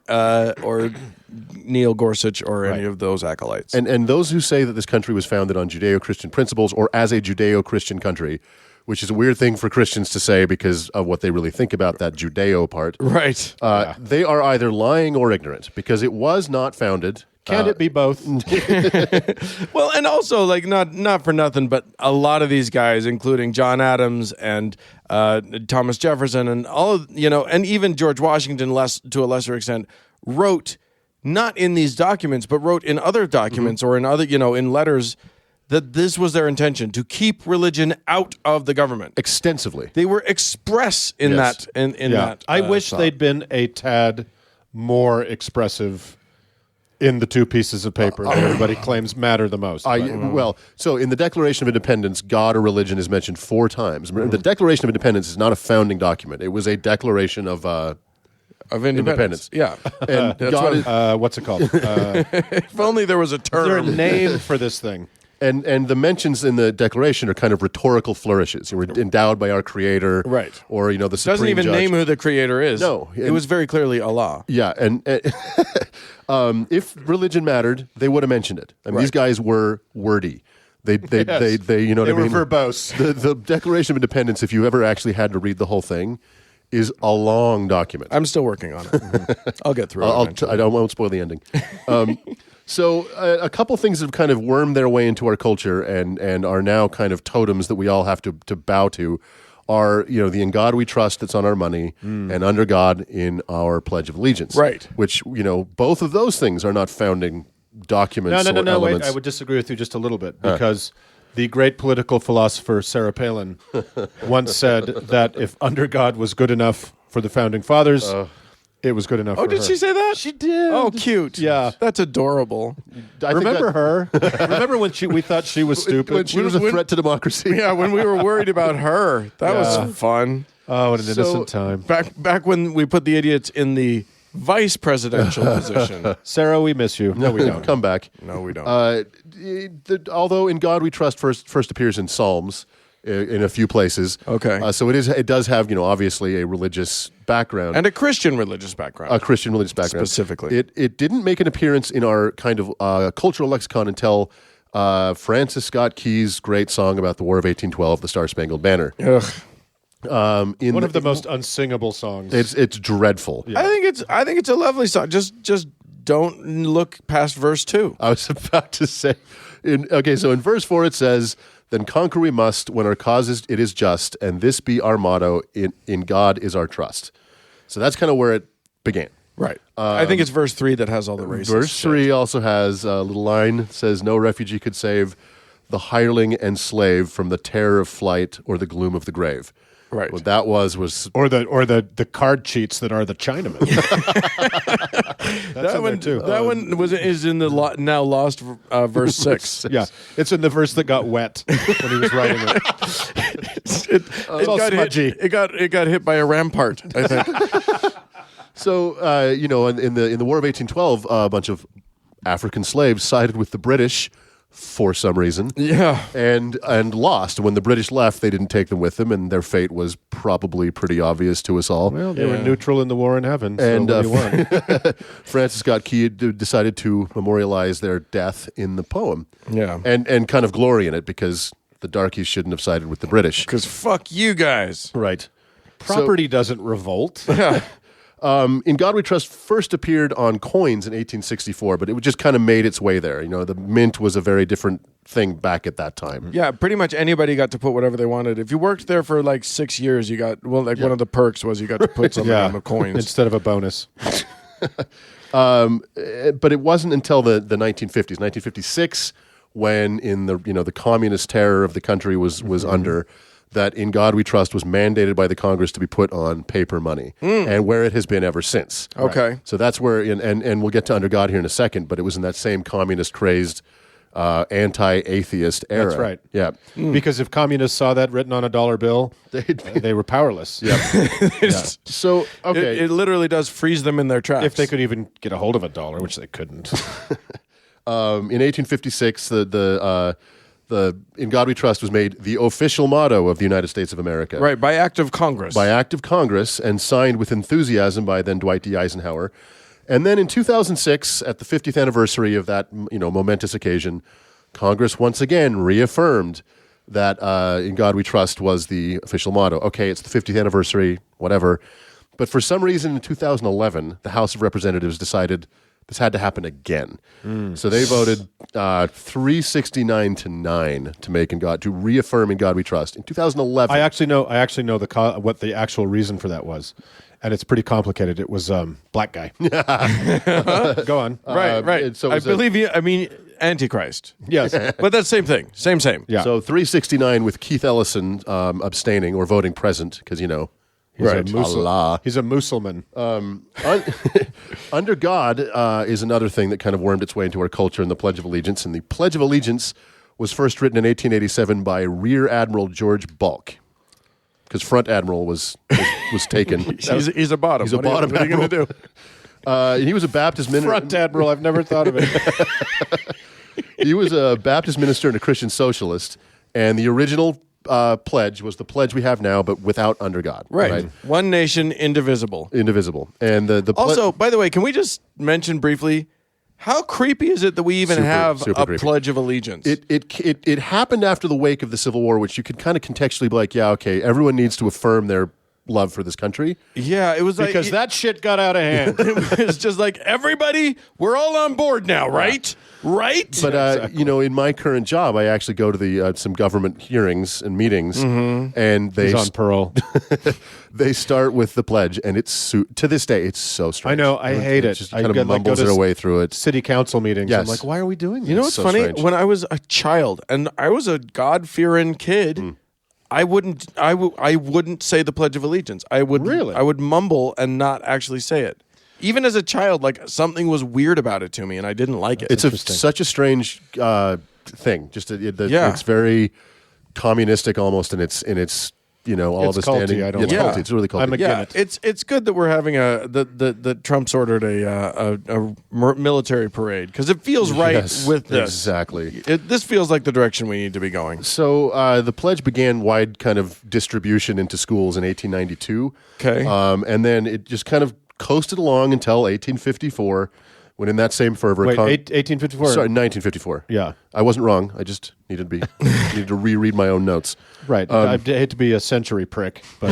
Neil Gorsuch or any of those acolytes. And those who say that this country was founded on Judeo-Christian principles or as a Judeo-Christian country, which is a weird thing for Christians to say because of what they really think about that Judeo part. Right. They are either lying or ignorant because it was not founded. Can it be both? Well, and also, like, not for nothing, but a lot of these guys, including John Adams and Thomas Jefferson and all of, and even George Washington, to a lesser extent, wrote not in these documents, but wrote in other documents or in other, in letters that this was their intention, to keep religion out of the government. Extensively. They were express in Yes. that. In that, I wish thought. they'd been a tad more expressive in the 2 pieces of paper that everybody claims matter the most. So in the Declaration of Independence, God or religion is mentioned 4 times. The Declaration of Independence is not a founding document. It was a declaration of independence. Yeah. And That's God what is, What's it called? if only there was a Is there a term. name for this thing? and the mentions in the Declaration are kind of rhetorical flourishes. You were endowed by our Creator. Right. Or, the Supreme Doesn't even Judge. name who the creator is. No. It was very clearly Allah. Yeah, and if religion mattered, they would have mentioned it. I mean, these guys were wordy. They you know what I They were mean? verbose. The Declaration of Independence, if you ever actually had to read the whole thing, is a long document. I'm still working on it. I'll get through it eventually. I won't spoil the ending. So a couple things have kind of wormed their way into our culture and are now kind of totems that we all have to bow to are, the "In God We Trust" that's on our money and "Under God" in our Pledge of Allegiance. Right. Which, both of those things are not founding documents or No, wait. elements. I would disagree with you just a little bit because the great political philosopher Sarah Palin once said that if "Under God" was good enough for the founding fathers, it was good enough for her. Oh, did she say that? She did. Oh, cute. Yeah. That's adorable. I think Remember that- her? Remember when we thought she was stupid? When she was a threat to democracy. Yeah, when we were worried about her. That was fun. Oh, what an innocent So- time. Back when we put the idiots in the vice presidential position. Sarah, we miss you. No, we don't. Come back. No, we don't. Although "In God We Trust" first appears in Psalms in a few places. Okay. So it does have, obviously a religious background. And a Christian religious background. A Christian religious background. Specifically. It didn't make an appearance in our kind of cultural lexicon until Francis Scott Key's great song about the War of 1812, "The Star-Spangled Banner." Ugh. One of the most unsingable songs. It's dreadful. I think it's a lovely song. Just don't look past verse 2. I was about to say, so in verse 4 it says, "Then conquer we must when our cause it is just, and this be our motto, in God is our trust." So that's kind of where it began. Right. I think it's verse 3 that has all the racist Verse shit. 3 also has a little line that says, "No refugee could save the hireling and slave from the terror of flight or the gloom of the grave." Right. What that was or the card cheats that are the Chinamen. That's in there too. That one is in the now lost verse 6. Yeah, it's in the verse that got wet when he was writing it. It all got smudgy. hit. It got hit by a rampart, I think. So, in the War of 1812, a bunch of African slaves sided with the British for some reason. Yeah. And lost. When the British left, they didn't take them with them, and their fate was probably pretty obvious to us all. Well, they were neutral in the war in heaven, so And, what do you want? Francis Scott Key decided to memorialize their death in the poem. Yeah. And kind of glory in it, because the darkies shouldn't have sided with the British. Because fuck you guys. Right. Property doesn't revolt. In God We Trust first appeared on coins in 1864, but it just kind of made its way there. The mint was a very different thing back at that time. Yeah, pretty much anybody got to put whatever they wanted. If you worked there for like 6 years, you got, one of the perks was you got to put something on the coins. Instead of a bonus. But it wasn't until the 1950s, 1956, when in the communist terror of the country was under, that In God We Trust was mandated by the Congress to be put on paper money, and where it has been ever since. Okay. Right. So that's where, and we'll get to Under God here in a second, but it was in that same communist-crazed, anti-atheist era. That's right. Yeah. Because if communists saw that written on a dollar bill, they were powerless. Yeah. So, okay. It literally does freeze them in their tracks. If they could even get a hold of a dollar, which they couldn't. In 1856, the In God We Trust was made the official motto of the United States of America. Right, by act of Congress. By act of Congress, and signed with enthusiasm by then Dwight D. Eisenhower. And then in 2006, at the 50th anniversary of that momentous occasion, Congress once again reaffirmed that In God We Trust was the official motto. Okay, it's the 50th anniversary, whatever. But for some reason in 2011, the House of Representatives decided this had to happen again. So they voted 369 to 9 to reaffirm In God We Trust in 2011. I actually know what the actual reason for that was. And it's pretty complicated. It was black guy. Go on. Right. So I believe you. I mean, Antichrist. Yes. But that's same thing. Same. Yeah. So 369 with Keith Ellison abstaining or voting present because He's right. Allah. He's a Muslim. Under God is another thing that kind of wormed its way into our culture in the Pledge of Allegiance. And the Pledge of Allegiance was first written in 1887 by Rear Admiral George Balk, because Front Admiral was taken. He's a bottom. He's a bottom What are you going to do? And he was a Baptist minister. Front Admiral, I've never thought of it. He was a Baptist minister and a Christian socialist. And the original pledge was the pledge we have now, but without Under God. Right. One nation, indivisible. Indivisible. And the Also, by the way, can we just mention briefly, how creepy is it that we even have a creepy. Pledge of Allegiance? It happened after the wake of the Civil War, which you could kind of contextually be like, yeah, okay, everyone needs to affirm their love for this country. Yeah, it was like... Because that shit got out of hand. It's just like, everybody, we're all on board now, right? Right? But, in my current job, I actually go to the some government hearings and meetings, and He's on parole. they start with the pledge, and it's to this day, it's so strange. I know, I hate it. Just kind of mumbles their way through it. City council meetings. Yes. I'm like, why are we doing this? You know what's so funny? strange. When I was a child and I was a God-fearing kid, I wouldn't say the Pledge of Allegiance. I would mumble and not actually say it. Even as a child, like something was weird about it to me, and I didn't like it. It's such a strange thing. Just Yeah. it's very communistic almost in its all It's of the culty, standing. I don't It's like culty. it. It's really culty. I'm against it's good that we're having that Trump's ordered a military parade because it feels right Yes, with this. exactly. This feels like the direction we need to be going. So the pledge began wide kind of distribution into schools in 1892. Okay. And then it just kind of coasted along until 1854, when in that same fervor... Wait, 1854? Sorry, 1954. Yeah. I wasn't wrong. I just needed to reread my own notes. Right. I hate to be a century prick, but...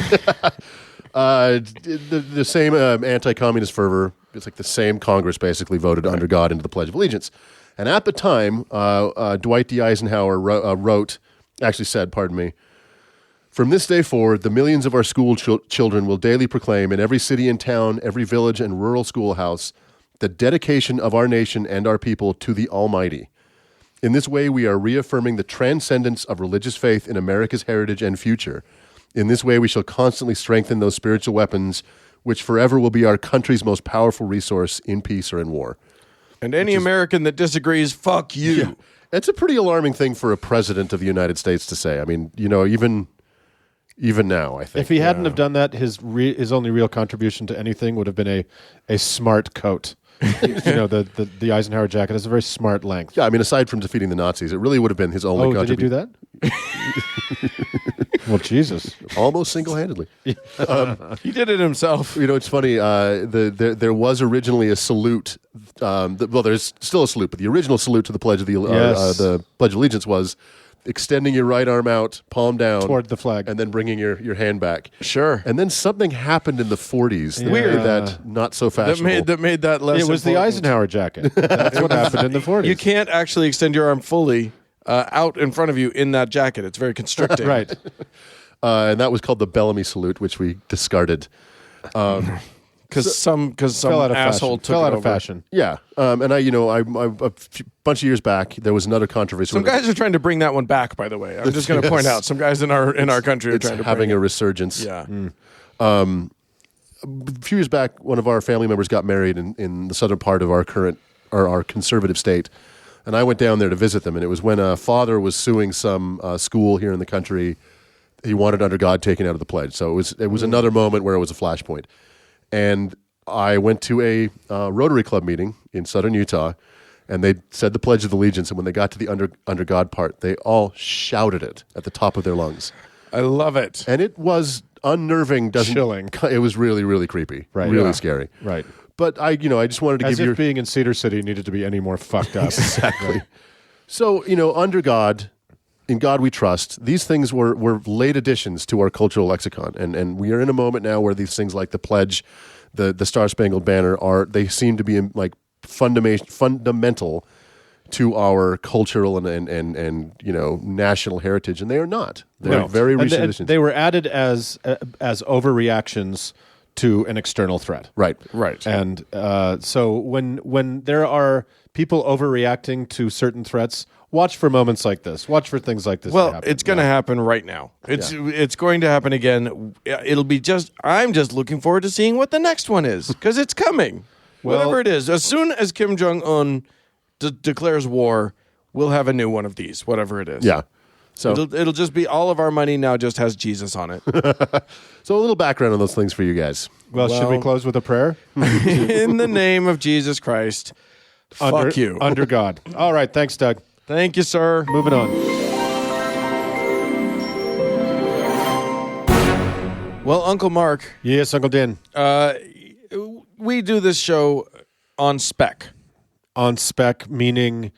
the same anti-communist fervor, it's like the same Congress basically voted Under God into the Pledge of Allegiance. And at the time, Dwight D. Eisenhower said, "From this day forward, the millions of our school children will daily proclaim in every city and town, every village and rural schoolhouse, the dedication of our nation and our people to the Almighty. In this way, we are reaffirming the transcendence of religious faith in America's heritage and future. In this way, we shall constantly strengthen those spiritual weapons which forever will be our country's most powerful resource in peace or in war." And any American that disagrees, fuck you. Yeah. It's a pretty alarming thing for a president of the United States to say. I mean, even even now, I think. If he hadn't have done that, his only real contribution to anything would have been a smart coat. The Eisenhower jacket is a very smart length. Yeah, I mean, aside from defeating the Nazis, it really would have been his only contribution. Did he do that? Well, Jesus. Almost single-handedly. He did it himself. It's funny. There was originally a salute. There's still a salute, but the original salute to the Pledge of the Pledge of Allegiance was extending your right arm out, palm down, toward the flag, and then bringing your hand back. Sure. And then something happened in the 40s that made that not so fashionable. That made that less. It was important. The Eisenhower jacket. That's what happened in the 40s. You can't actually extend your arm fully out in front of you in that jacket. It's very constricting. Right. And that was called the Bellamy salute, which we discarded. Because some asshole took fell it out of over. fashion. Yeah, and a bunch of years back, there was another controversy. Some guys are trying to bring that one back. By the way, I'm just going to point out some guys in our country are trying to having bring a resurgence. Yeah. A few years back, one of our family members got married in the southern part of our conservative state, and I went down there to visit them. And it was when a father was suing some school here in the country. He wanted under God taken out of the pledge. So it was another moment where it was a flashpoint. And I went to a Rotary Club meeting in southern Utah, and they said the Pledge of Allegiance. And when they got to the under God part, they all shouted it at the top of their lungs. I love it. And it was unnerving. Chilling. It was really, really creepy. Right. Really scary. Right. But I just wanted to As give you if being in Cedar City needed to be any more fucked up. exactly. So under God. In God we trust. These things were late additions to our cultural lexicon, and we are in a moment now where these things like the pledge, the Star Spangled Banner they seem to be like fundamental to our cultural and national heritage, and they are not. They're very recent additions. They were added as overreactions to an external threat. Right. And so when there are people overreacting to certain threats, watch for moments like this. Watch for things like this. Well, it's going to happen right now. It's going to happen again. It'll be I'm just looking forward to seeing what the next one is because it's coming. Whatever it is, as soon as Kim Jong-un declares war, we'll have a new one of these. Whatever it is. Yeah. So it'll just be all of our money now just has Jesus on it. So a little background on those things for you guys. Well, should we close with a prayer? In the name of Jesus Christ, fuck you. Under God. All right. Thanks, Doug. Thank you, sir. Moving on. Well, Uncle Mark. Yes, Uncle Dan. We do this show on spec. On spec, meaning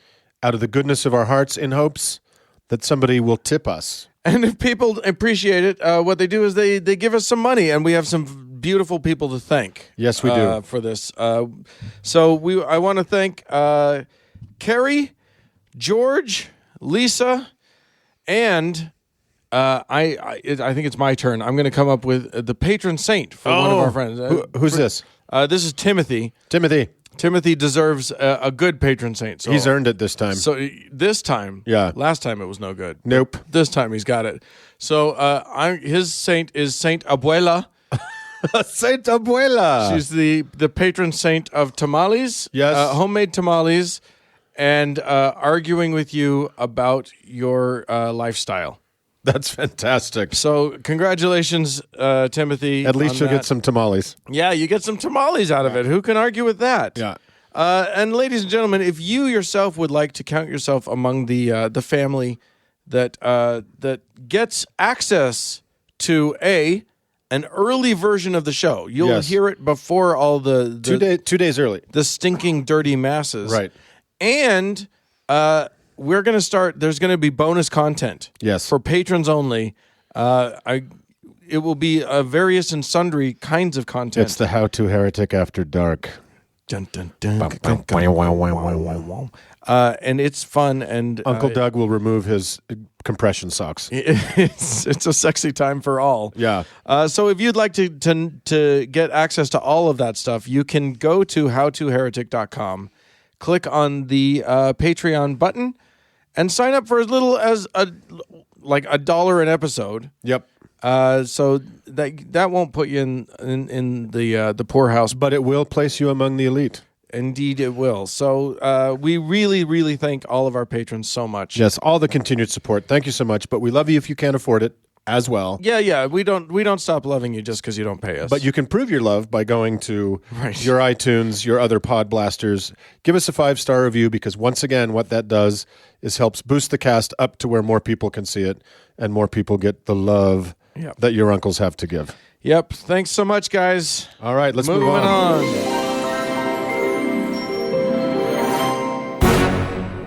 out of the goodness of our hearts in hopes that somebody will tip us. And if people appreciate it, what they do is they give us some money, and we have some beautiful people to thank. Yes, we do. For this. So I want to thank Carrie, George, Lisa, and I think it's my turn. I'm going to come up with the patron saint for one of our friends. Who's this? This is Timothy. Timothy deserves a good patron saint. So, He's earned it this time. So this time, last time it was no good. Nope. This time he's got it. So his saint is Saint Abuela. Saint Abuela. She's the patron saint of tamales. Yes. Homemade tamales. And arguing with you about your lifestyle. That's fantastic. So congratulations, Timothy. At least you'll get some tamales. Yeah, you get some tamales out of it. Who can argue with that? Yeah. And ladies and gentlemen, if you yourself would like to count yourself among the family that gets access to an early version of the show, you'll hear it before all the 2 days early. The stinking dirty masses, Right? And we're going to start. There's going to be bonus content. Yes. For patrons only. It will be various and sundry kinds of content. It's the How to Heretic After Dark. Dun, dun, dun. And it's fun. And Uncle Doug will remove his compression socks. It's a sexy time for all. Yeah. So if you'd like to get access to all of that stuff, you can go to howtoheretic.com, click on the Patreon button, and sign up for as little as $1 an episode. Yep. So that won't put you in the poorhouse, But it will place you among the elite. Indeed, it will. So we really, really thank all of our patrons so much. Yes, all the continued support. Thank you so much. But we love you if you can't afford it. as well. Yeah. We don't stop loving you just because you don't pay us. But you can prove your love by going to your iTunes, your other pod blasters. Give us a 5-star review, because once again, what that does is helps boost the cast up to where more people can see it and more people get the love that your uncles have to give. Yep. Thanks so much, guys. All right, let's move Moving on.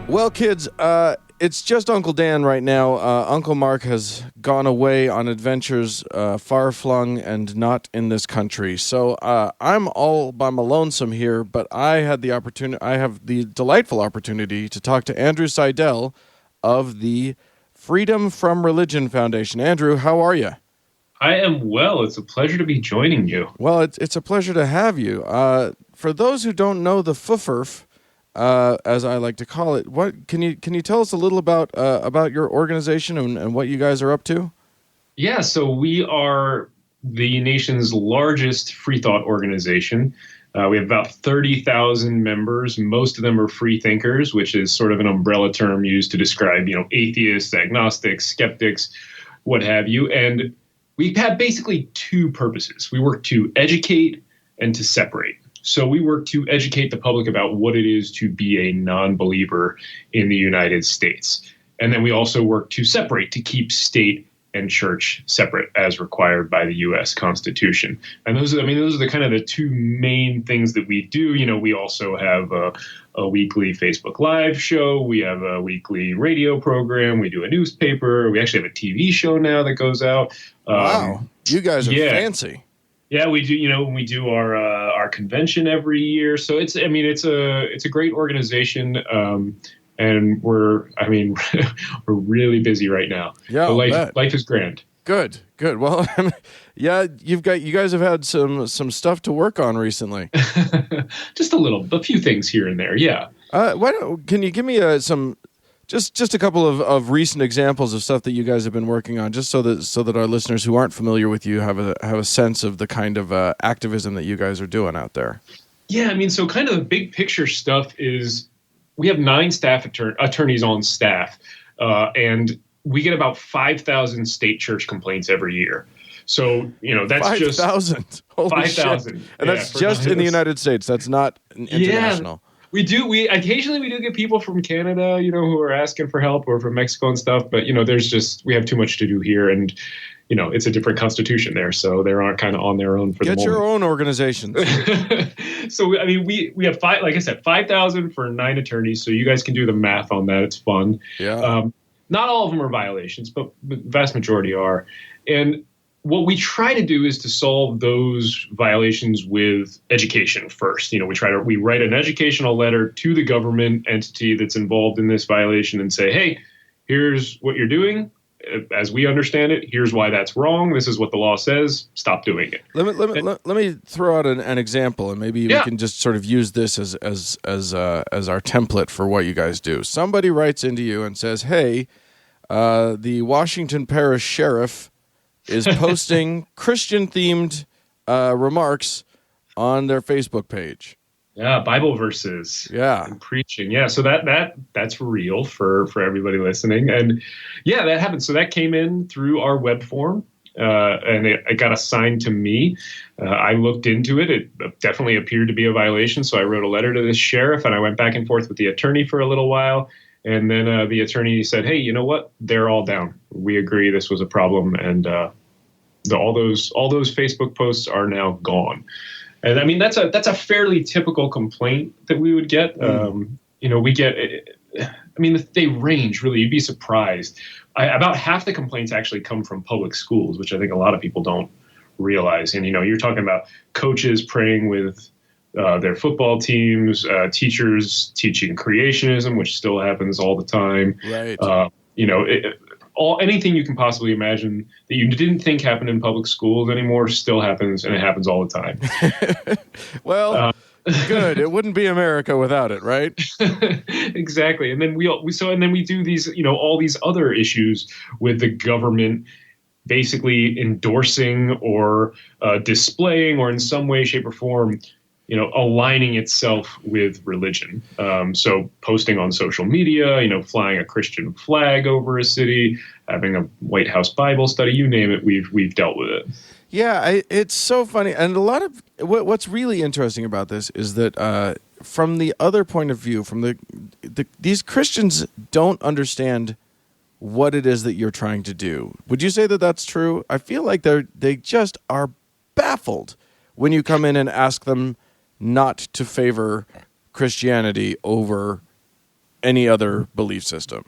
Well, kids, it's just Uncle Dan right now. Uncle Mark has gone away on adventures far-flung and not in this country. So I'm all by my lonesome here, but I have the delightful opportunity to talk to Andrew Seidel of the Freedom from Religion Foundation. Andrew, how are you? I am well. It's a pleasure to be joining you. Well, it's a pleasure to have you. For those who don't know the FUFRF, as I like to call it, what can you tell us a little about your organization and what you guys are up to? Yeah, so we are the nation's largest free thought organization. We have about 30,000 members. Most of them are free thinkers, which is sort of an umbrella term used to describe, atheists, agnostics, skeptics, what have you. And we have basically two purposes. We work to educate and to separate. So we work to educate the public about what it is to be a non-believer in the United States. And then we also work to separate, to keep state and church separate as required by the U.S. Constitution. And those are the kind of the two main things that we do. We also have a weekly Facebook Live show. We have a weekly radio program. We do a newspaper. We actually have a TV show now that goes out. Wow. You guys are fancy. Yeah, we do. We do our convention every year. So it's a great organization, and we're really busy right now. Yeah, life is grand. Good. Well, yeah, you guys have had some stuff to work on recently. Just a few things here and there. Yeah. Can you give me just a couple of recent examples of stuff that you guys have been working on, just so that our listeners who aren't familiar with you have a sense of the kind of activism that you guys are doing out there? Yeah, so kind of the big picture stuff is we have 9 staff attorneys on staff, and we get about 5,000 state church complaints every year. So, that's 5, just 5,000. 5,000. And that's just in the United States. That's not international. Yeah. We occasionally do get people from Canada, who are asking for help, or from Mexico and stuff. But, we have too much to do here, and, it's a different constitution there. So they aren't kind of on their own for the moment. Get your own organizations. So, we have 5,000 for 9 attorneys. So you guys can do the math on that. It's fun. Yeah. Not all of them are violations, but the vast majority are. And what we try to do is to solve those violations with education first. We write an educational letter to the government entity that's involved in this violation and say, hey, here's what you're doing. As we understand it, here's why that's wrong. This is what the law says. Stop doing it. Let me throw out an example, and maybe we can just sort of use this as our template for what you guys do. Somebody writes into you and says, hey, the Washington Parish Sheriff is posting Christian-themed remarks on their Facebook page. Yeah, Bible verses. Yeah. And preaching. Yeah, so that's real for everybody listening. And yeah, that happened. So that came in through our web form, and it got assigned to me. I looked into it. It definitely appeared to be a violation, so I wrote a letter to the sheriff, and I went back and forth with the attorney for a little while. And then the attorney said, hey, you know what? They're all down. We agree this was a problem. And all those Facebook posts are now gone. And that's a fairly typical complaint that we would get. We get, they range really. You'd be surprised. About half the complaints actually come from public schools, which I think a lot of people don't realize. And, you're talking about coaches praying with their football teams, teachers teaching creationism, which still happens all the time. Right. Anything you can possibly imagine that you didn't think happened in public schools anymore still happens, and it happens all the time. Well, good. It wouldn't be America without it, right? Exactly. And then we do these, all these other issues with the government basically endorsing or displaying or in some way, shape, or form aligning itself with religion. So posting on social media, flying a Christian flag over a city, having a White House Bible study, you name it, we've dealt with it. Yeah, it's so funny. And a lot of what's really interesting about this is that from the other point of view, from these Christians don't understand what it is that you're trying to do. Would you say that that's true? I feel like they just are baffled when you come in and ask them not to favor Christianity over any other belief system.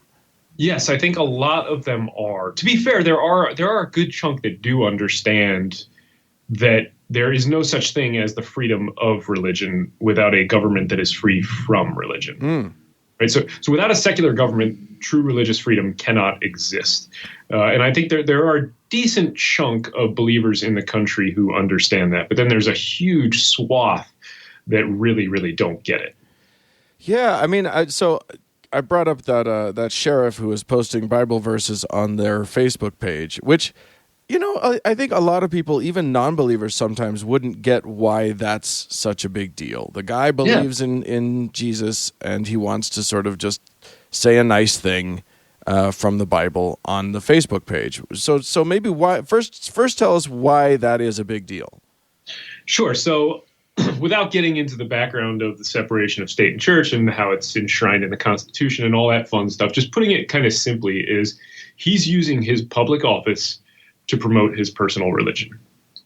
Yes, I think a lot of them are. To be fair, there are a good chunk that do understand that there is no such thing as the freedom of religion without a government that is free from religion. Right. So without a secular government, true religious freedom cannot exist. And I think there are a decent chunk of believers in the country who understand that. But then there's a huge swath that really, really don't get it. Yeah, I mean, so I brought up that sheriff who was posting Bible verses on their Facebook page, which, I think a lot of people, even non-believers, sometimes wouldn't get why that's such a big deal. The guy believes in Jesus, and he wants to sort of just say a nice thing from the Bible on the Facebook page. So maybe why first tell us why that is a big deal. Sure. So without getting into the background of the separation of state and church and how it's enshrined in the Constitution and all that fun stuff, just putting it kind of simply is he's using his public office to promote his personal religion,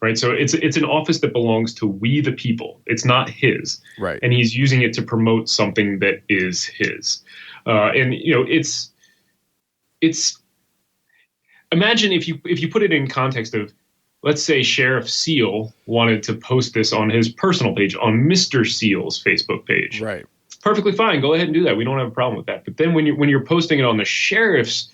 right? So it's an office that belongs to we the people. It's not his, right? And he's using it to promote something that is his. And it's imagine if you put it in context of, let's say Sheriff Seal wanted to post this on his personal page, on Mr. Seal's Facebook page. Right. It's perfectly fine. Go ahead and do that. We don't have a problem with that. But then when you're posting it on the sheriff's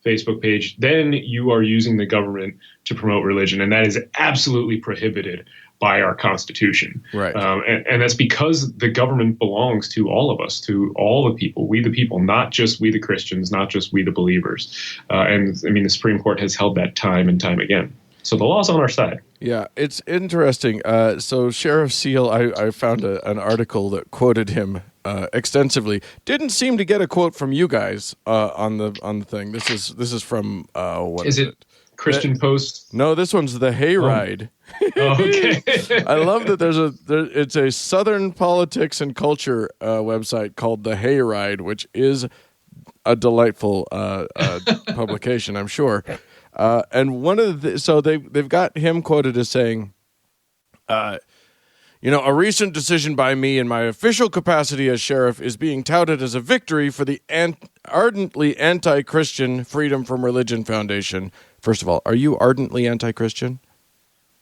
Facebook page, then you are using the government to promote religion, and that is absolutely prohibited by our Constitution. Right. And that's because the government belongs to all of us, to all the people, we the people, not just we the Christians, not just we the believers. And I mean, the Supreme Court has held that time and time again. So the law's on our side. Yeah, it's interesting. So Sheriff Seal, I found an article that quoted him extensively. Didn't seem to get a quote from you guys on the thing. This is from what is it? Christian Post? No, this one's the Hayride. Oh, okay. I love that it's a Southern politics and culture website called the Hayride, which is a delightful publication, I'm sure. And one of so they've got him quoted as saying, a recent decision by me in my official capacity as sheriff is being touted as a victory for the ardently anti-Christian Freedom from Religion Foundation. First of all, are you ardently anti-Christian?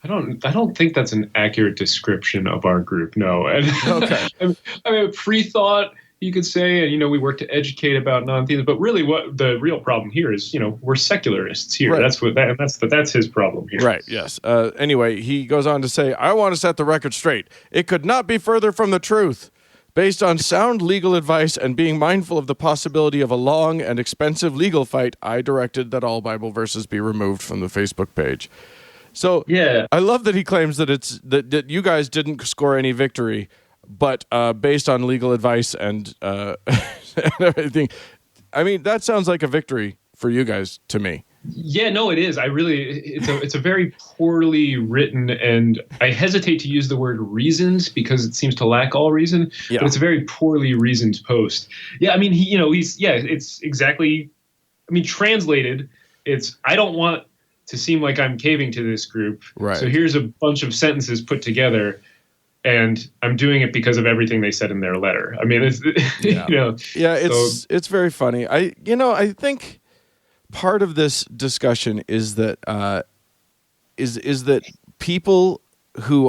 I don't think that's an accurate description of our group. No. And, okay. I mean, free thought, you could say, and we work to educate about non-theism, but really, what the real problem here is, we're secularists here. Right. That's his problem here. Right. Yes. Anyway, he goes on to say, I want to set the record straight. It could not be further from the truth. Based on sound legal advice and being mindful of the possibility of a long and expensive legal fight, I directed that all Bible verses be removed from the Facebook page. So yeah, I love that he claims that that you guys didn't score any victory. But based on legal advice and everything, I mean, that sounds like a victory for you guys to me. Yeah, no, it is. It's a very poorly written, and I hesitate to use the word reasoned because it seems to lack all reason. Yeah. But it's a very poorly reasoned post. Yeah, I mean, it's exactly. I mean, translated, it's I don't want to seem like I'm caving to this group. Right. So here's a bunch of sentences put together. And I'm doing it because of everything they said in their letter. I mean, it's, it's very funny. I think part of this discussion is that is that people who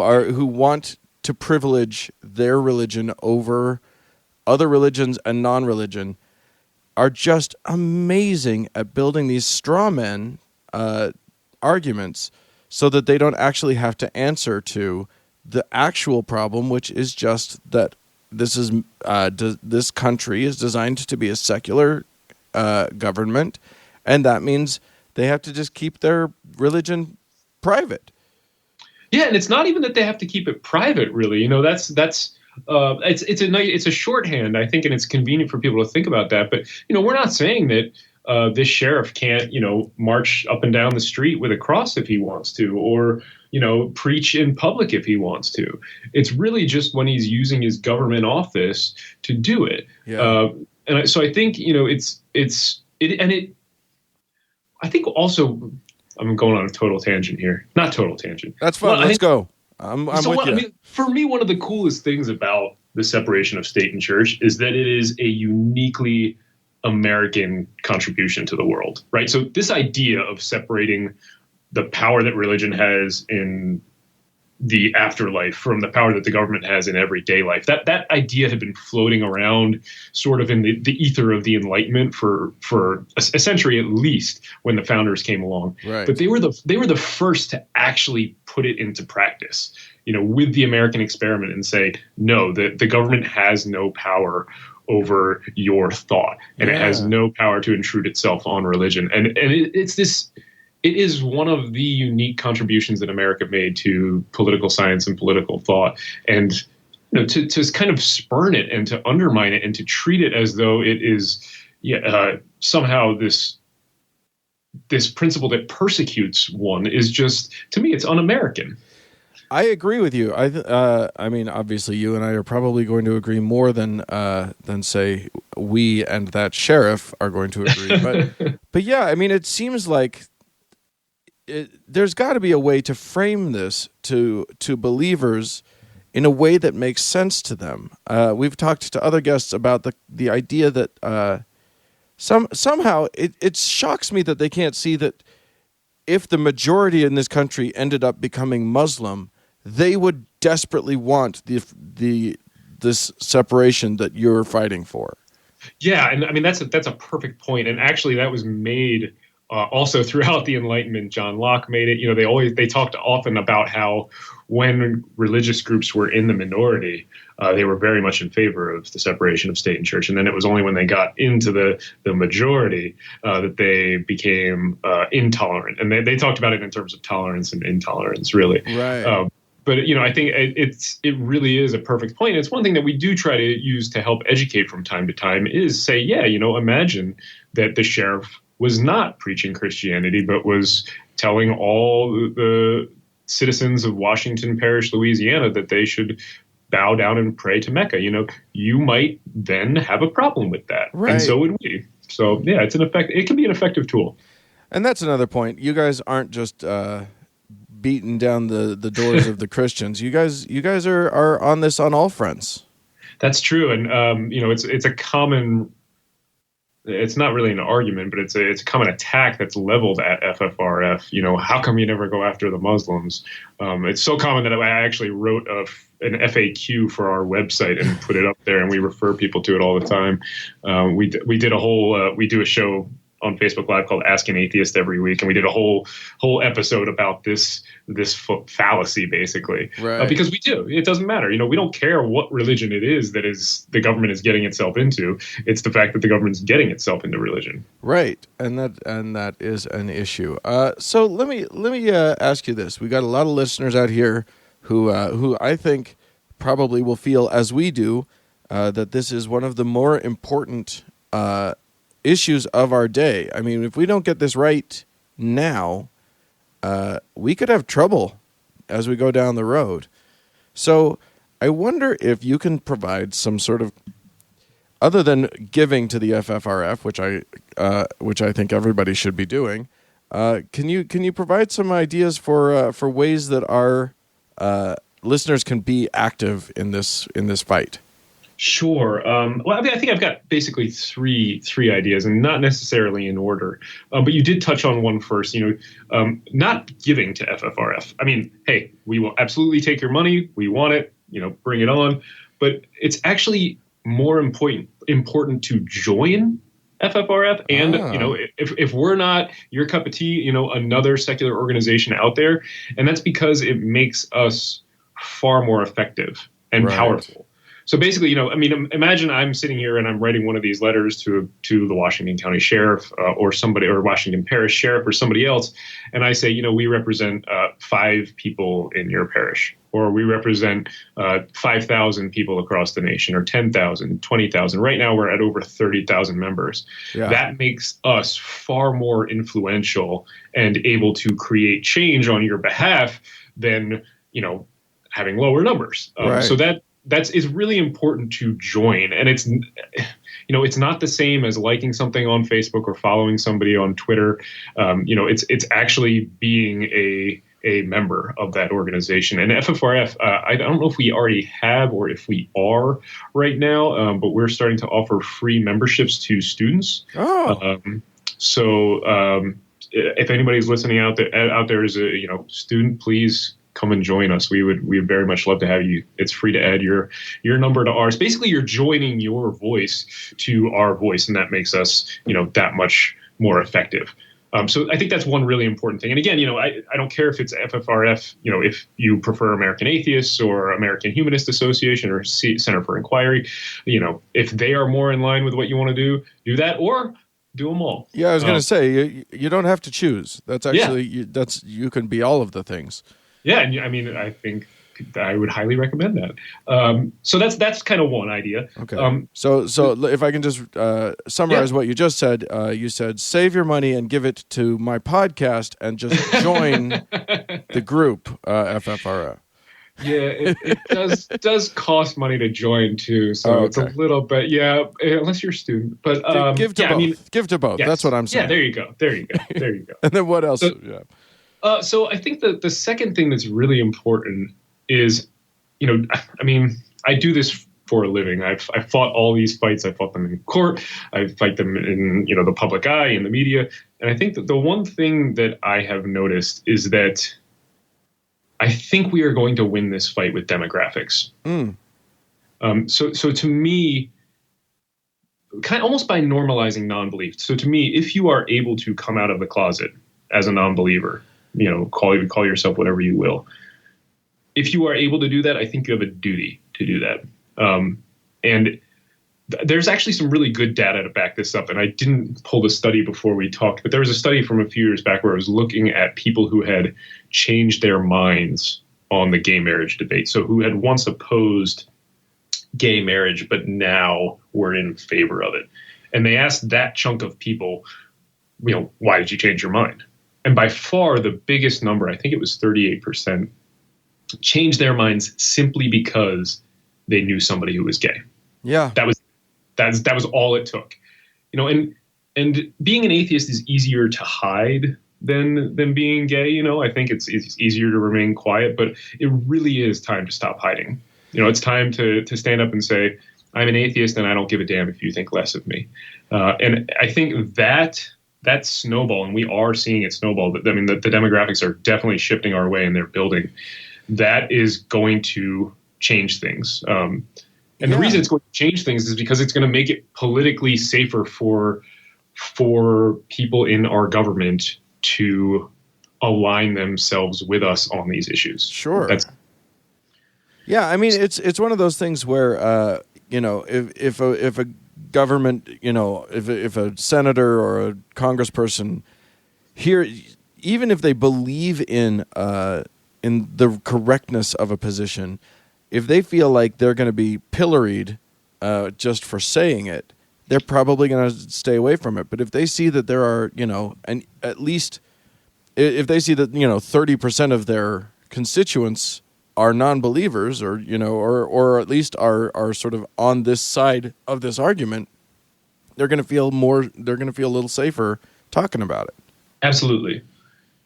want to privilege their religion over other religions and non-religion are just amazing at building these straw man arguments so that they don't actually have to answer to the actual problem, which is just that this country is designed to be a secular government, and that means they have to just keep their religion private. Yeah, and it's not even that they have to keep it private, really. It's a shorthand, I think, and it's convenient for people to think about that. But we're not saying that this sheriff can't march up and down the street with a cross if he wants to, or preach in public if he wants to. It's really just when he's using his government office to do it. Yeah. So I think I think also, I'm going on a total tangent here. Not total tangent. That's fine. Let's go. I'm with you. I mean, for me, one of the coolest things about the separation of state and church is that it is a uniquely American contribution to the world, right? So this idea of separating the power that religion has in the afterlife from the power that the government has in everyday life, that idea had been floating around sort of in the ether of the Enlightenment for a century at least, when the founders came along. Right. But they were the first to actually put it into practice, with the American experiment, and say, no, the government has no power over your thought, and it has no power to intrude itself on religion. And it is one of the unique contributions that America made to political science and political thought. And to kind of spurn it and to undermine it and to treat it as though it is somehow this principle that persecutes one is just, to me, it's un-American. I agree with you. I mean, obviously, you and I are probably going to agree more than say we and that sheriff are going to agree. But yeah, I mean, it seems like there's got to be a way to frame this to believers in a way that makes sense to them. We've talked to other guests about the idea that somehow it shocks me that they can't see that if the majority in this country ended up becoming Muslim, they would desperately want this separation that you're fighting for. Yeah, and I mean that's a perfect point. And actually, that was made also throughout the Enlightenment. John Locke made it. They talked often about how when religious groups were in the minority, they were very much in favor of the separation of state and church. And then it was only when they got into the majority that they became intolerant. And they talked about it in terms of tolerance and intolerance, really. Right. But I think it really is a perfect point. And it's one thing that we do try to use to help educate from time to time is say, imagine that the sheriff was not preaching Christianity, but was telling all the citizens of Washington Parish, Louisiana, that they should bow down and pray to Mecca. You might then have a problem with that. Right. And so would we. So yeah, it can be an effective tool. And that's another point. You guys aren't just beating down the doors of the Christians. You guys are on this on all fronts. That's true. And it's a common, it's not really an argument, but it's a common attack that's leveled at FFRF. How come you never go after the Muslims? It's so common that I actually wrote an FAQ for our website and put it up there, and we refer people to it all the time. We do a show on Facebook Live called Ask an Atheist every week, and we did a whole episode about this fallacy, basically. Right. Because we do. It doesn't matter. We don't care what religion it is that the government is getting itself into. It's the fact that the government's getting itself into religion. Right, and that is an issue. So let me ask you this: we got a lot of listeners out here who I think probably will feel as we do that this is one of the more important issues of our day. I mean, if we don't get this right now, we could have trouble as we go down the road. So I wonder if you can provide some sort of, other than giving to the FFRF, which I think everybody should be doing, can you provide some ideas for ways that our listeners can be active in this fight? Sure. Well, I mean, I think I've got basically three ideas, and not necessarily in order. But you did touch on one first. Not giving to FFRF. I mean, hey, we will absolutely take your money. We want it. Bring it on. But it's actually more important to join FFRF. And if we're not your cup of tea, another secular organization out there, and that's because it makes us far more effective and powerful. So basically, I mean, imagine I'm sitting here and I'm writing one of these letters to the Washington County Sheriff or somebody, or Washington Parish Sheriff or somebody else, and I say, we represent 5 people in your parish, or we represent 5,000 people across the nation, or 10,000, 20,000. Right now, we're at over 30,000 members. Yeah. That makes us far more influential and able to create change on your behalf than having lower numbers. Right. So that's really important to join. And it's not the same as liking something on Facebook or following somebody on Twitter. It's actually being a member of that organization. And FFRF, I don't know if we already have or if we are right now, but we're starting to offer free memberships to students. Oh. If anybody's listening out there as a student, please come and join us. We would very much love to have you. It's free to add your number to ours. Basically, you're joining your voice to our voice, and that makes us that much more effective. So I think that's one really important thing. And again, I don't care if it's FFRF, if you prefer American Atheists or American Humanist Association or Center for Inquiry, if they are more in line with what you want to do that, or do them all. Yeah, I was going to say, you don't have to choose. That's actually, you can be all of the things. Yeah, and I mean, I think I would highly recommend that. So that's kind of one idea. Okay. So if I can just summarize what you just said, you said save your money and give it to my podcast and just join the group FFRF. Yeah, it does cost money to join too, so it's a little bit unless you're a student. But give to both. I mean, give to both. Yes. That's what I'm saying. Yeah, there you go. And then what else? So I think the second thing that's really important is, I mean, I do this for a living. I've fought all these fights. I fought them in court. I fight them in, the public eye, in the media. And I think that the one thing that I have noticed is that I think we are going to win this fight with demographics. So to me, kind of almost by normalizing non-belief. So to me, if you are able to come out of the closet as a non-believer, call yourself whatever you will. If you are able to do that, I think you have a duty to do that. And there's actually some really good data to back this up. And I didn't pull the study before we talked, but there was a study from a few years back where I was looking at people who had changed their minds on the gay marriage debate. So who had once opposed gay marriage, but now were in favor of it. And they asked that chunk of people, why did you change your mind? And by far the biggest number, I think it was 38%, changed their minds simply because they knew somebody who was gay. Yeah. That was all it took. And being an atheist is easier to hide than being gay. I think it's easier to remain quiet, but it really is time to stop hiding. It's time to stand up and say, I'm an atheist and I don't give a damn if you think less of me. And I think that snowball, and we are seeing it snowball, but I mean, the demographics are definitely shifting our way and they're building. That is going to change things. And the reason it's going to change things is because it's going to make it politically safer for people in our government to align themselves with us on these issues. Sure. I mean, it's one of those things where, if a government, if a senator or a congressperson here, even if they believe in the correctness of a position, if they feel like they're going to be pilloried just for saying it, they're probably going to stay away from it. But if they see that there are, and at least if they see that 30% of their constituents are non-believers, or at least are sort of on this side of this argument, they're going to feel a little safer talking about it. Absolutely.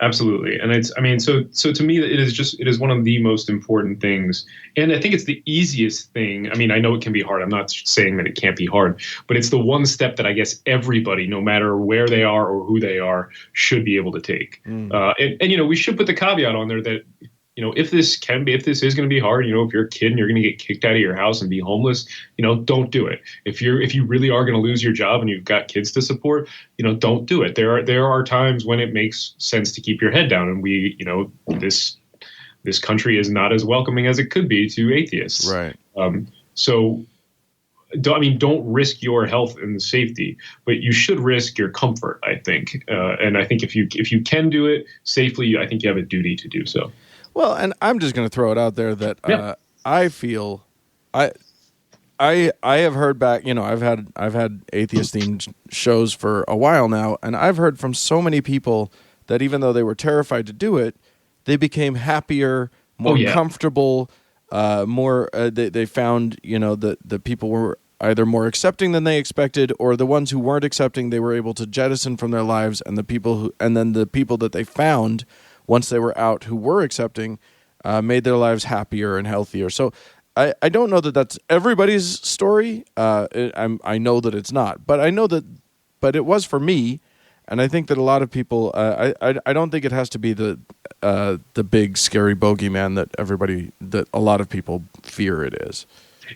And so to me, it is one of the most important things. And I think it's the easiest thing. I mean, I know it can be hard. I'm not saying that it can't be hard, but it's the one step that I guess everybody, no matter where they are or who they are, should be able to take. And we should put the caveat on there that, if this is going to be hard, if you're a kid and you're going to get kicked out of your house and be homeless, don't do it. If you really are going to lose your job and you've got kids to support, don't do it. There are times when it makes sense to keep your head down. And this country is not as welcoming as it could be to atheists. Right. So, don't risk your health and safety, but you should risk your comfort, I think. And I think if you can do it safely, I think you have a duty to do so. Well, and I'm just going to throw it out there that I feel I have heard back. I've had atheist themed shows for a while now, and I've heard from so many people that even though they were terrified to do it, they became happier, more comfortable, more. They found the people were either more accepting than they expected, or the ones who weren't accepting they were able to jettison from their lives, and the people that they found once they were out who were accepting made their lives happier and healthier. So I don't know that that's everybody's story. I know that it's not, but I know that, but it was for me, and I think that a lot of people. I don't think it has to be the big scary bogeyman that a lot of people fear it is.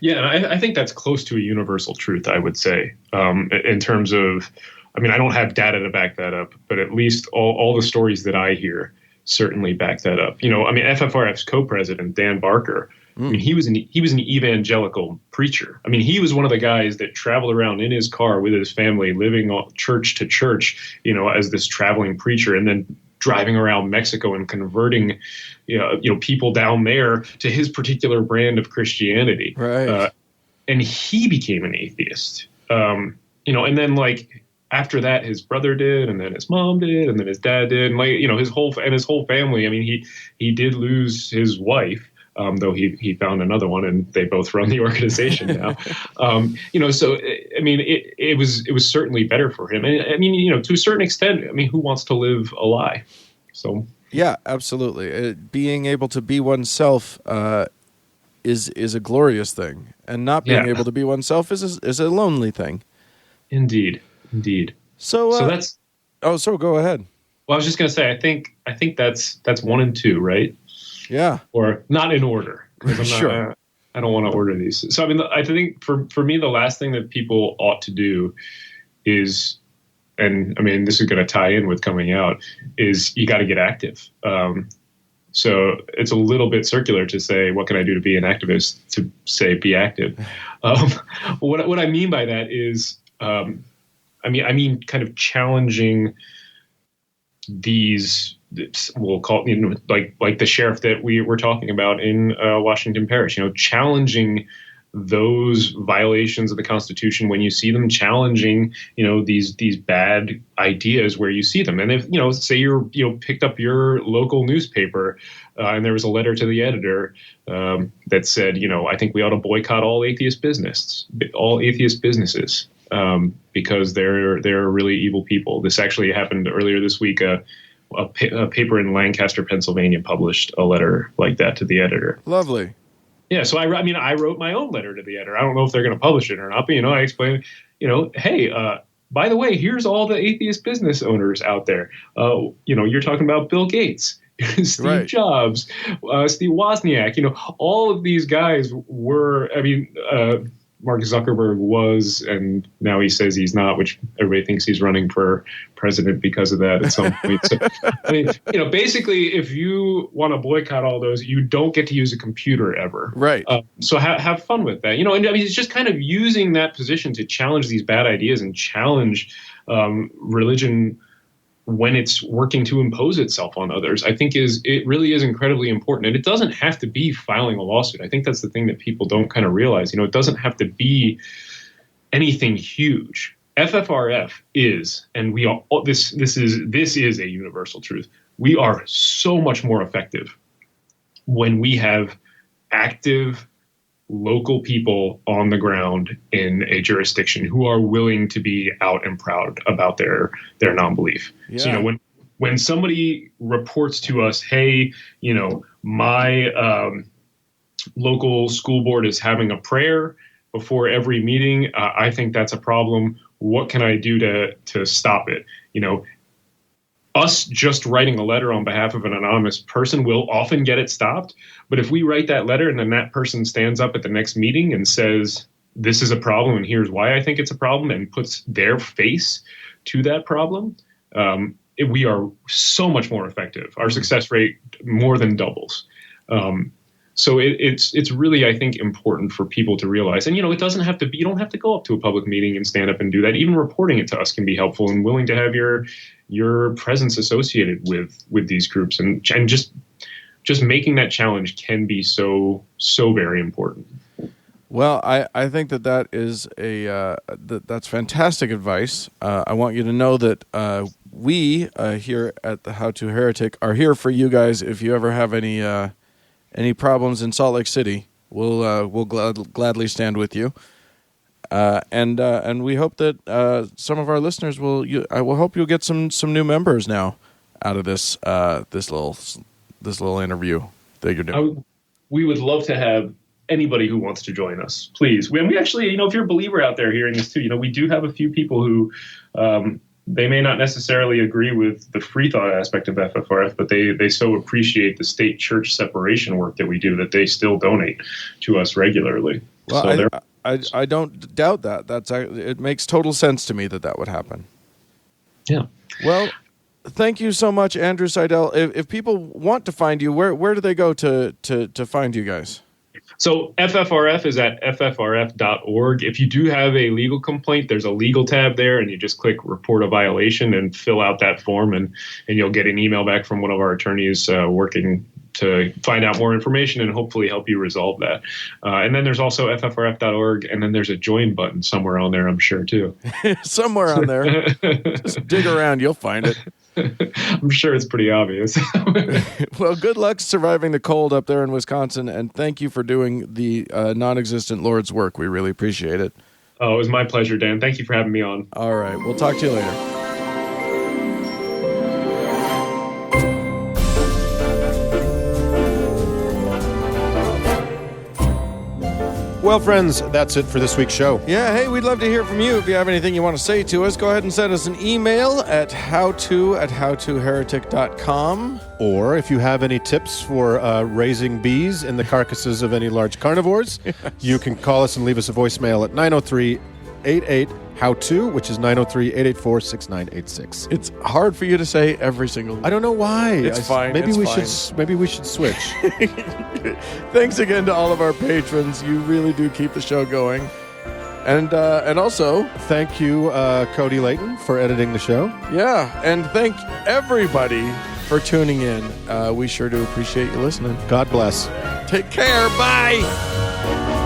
Yeah, and I think that's close to a universal truth, I would say, in terms of, I don't have data to back that up, but at least all the stories that I hear certainly back that up. FFRF's co-president, Dan Barker, he was an evangelical preacher. He was one of the guys that traveled around in his car with his family, living church to church, as this traveling preacher, and then driving around Mexico and converting, people down there to his particular brand of Christianity. Right. And he became an atheist. And then after that, his brother did, and then his mom did, and then his dad did, and his whole family. He did lose his wife. Though he found another one, and they both run the organization now. So it was certainly better for him. And to a certain extent, who wants to live a lie? So yeah, absolutely. Being able to be oneself is a glorious thing, and not being able to be oneself is a lonely thing. Indeed. So that's. Oh, so go ahead. Well, I was just going to say, I think that's 1 and 2, right? Yeah. Or not in order. Sure. I don't want to order these. So, I think for me, the last thing that people ought to do is, and this is going to tie in with coming out, is you got to get active. So it's a little bit circular to say, what can I do to be an activist? To say, be active. What I mean by that is, kind of challenging these, we'll call it, like the sheriff that we were talking about in Washington Parish, challenging those violations of the Constitution when you see them, challenging, these bad ideas where you see them. And if, say you picked up your local newspaper and there was a letter to the editor that said, I think we ought to boycott all atheist businesses. Because they're really evil people. This actually happened earlier this week. A paper in Lancaster, Pennsylvania, published a letter like that to the editor. Lovely. Yeah, so I wrote my own letter to the editor. I don't know if they're going to publish it or not, but I explained, hey, by the way, here's all the atheist business owners out there. You're talking about Bill Gates, Steve Jobs, Steve Wozniak. All of these guys were. Mark Zuckerberg was, and now he says he's not, which everybody thinks he's running for president because of that at some point. So, basically, if you want to boycott all those, you don't get to use a computer ever. Right. So have fun with that. It's just kind of using that position to challenge these bad ideas and challenge religion when it's working to impose itself on others, I think it really is incredibly important. And it doesn't have to be filing a lawsuit. I think that's the thing that people don't kind of realize. It doesn't have to be anything huge. FFRF is, and we all, this is a universal truth. We are so much more effective when we have active local people on the ground in a jurisdiction who are willing to be out and proud about their non-belief. Yeah. So, when somebody reports to us, hey, my local school board is having a prayer before every meeting, I think that's a problem. What can I do to stop it? Us just writing a letter on behalf of an anonymous person will often get it stopped. But if we write that letter and then that person stands up at the next meeting and says, this is a problem and here's why I think it's a problem, and puts their face to that problem, we are so much more effective. Our success rate more than doubles. So it's really, I think, important for people to realize. And, it doesn't have to be, you don't have to go up to a public meeting and stand up and do that. Even reporting it to us can be helpful, and willing to have your presence associated with these groups, and just making that challenge can be so very important. Well, I think that is that's fantastic advice. I want you to know that we here at the How to Heretic are here for you guys. If you ever have any problems in Salt Lake City, we'll gladly stand with you. And we hope that some of our listeners I will hope you'll get some new members now out of this little interview that you're doing. We would love to have anybody who wants to join us, please. We actually, if you're a believer out there hearing this too, we do have a few people who they may not necessarily agree with the free thought aspect of FFRF, but they so appreciate the state church separation work that we do that they still donate to us regularly. Well, so I don't doubt that. It makes total sense to me that would happen. Yeah. Well, thank you so much, Andrew Seidel. If people want to find you, where do they go to find you guys? So FFRF is at ffrf.org. If you do have a legal complaint, there's a legal tab there, and you just click report a violation and fill out that form, and you'll get an email back from one of our attorneys working to find out more information and hopefully help you resolve that. And then there's also ffrf.org, and then there's a join button somewhere on there, I'm sure, too. Somewhere on there. Just dig around, you'll find it. I'm sure it's pretty obvious. Well, good luck surviving the cold up there in Wisconsin, and thank you for doing the non-existent Lord's work. We really appreciate it. Oh, it was my pleasure, Dan. Thank you for having me on. All right. We'll talk to you later. Well, friends, that's it for this week's show. Yeah, hey, we'd love to hear from you. If you have anything you want to say to us, go ahead and send us an email at howto@howtoheretic.com. Or if you have any tips for raising bees in the carcasses of any large carnivores, you can call us and leave us a voicemail at 903-88-HOW-TO, which is 903-884-6986. It's hard for you to say every single I don't know why. It's fine. Maybe it's we fine. should switch. Thanks again to all of our patrons. You really do keep the show going. And also, thank you, Cody Layton, for editing the show. Yeah, and thank everybody for tuning in. We sure do appreciate you listening. God bless. Take care. Bye.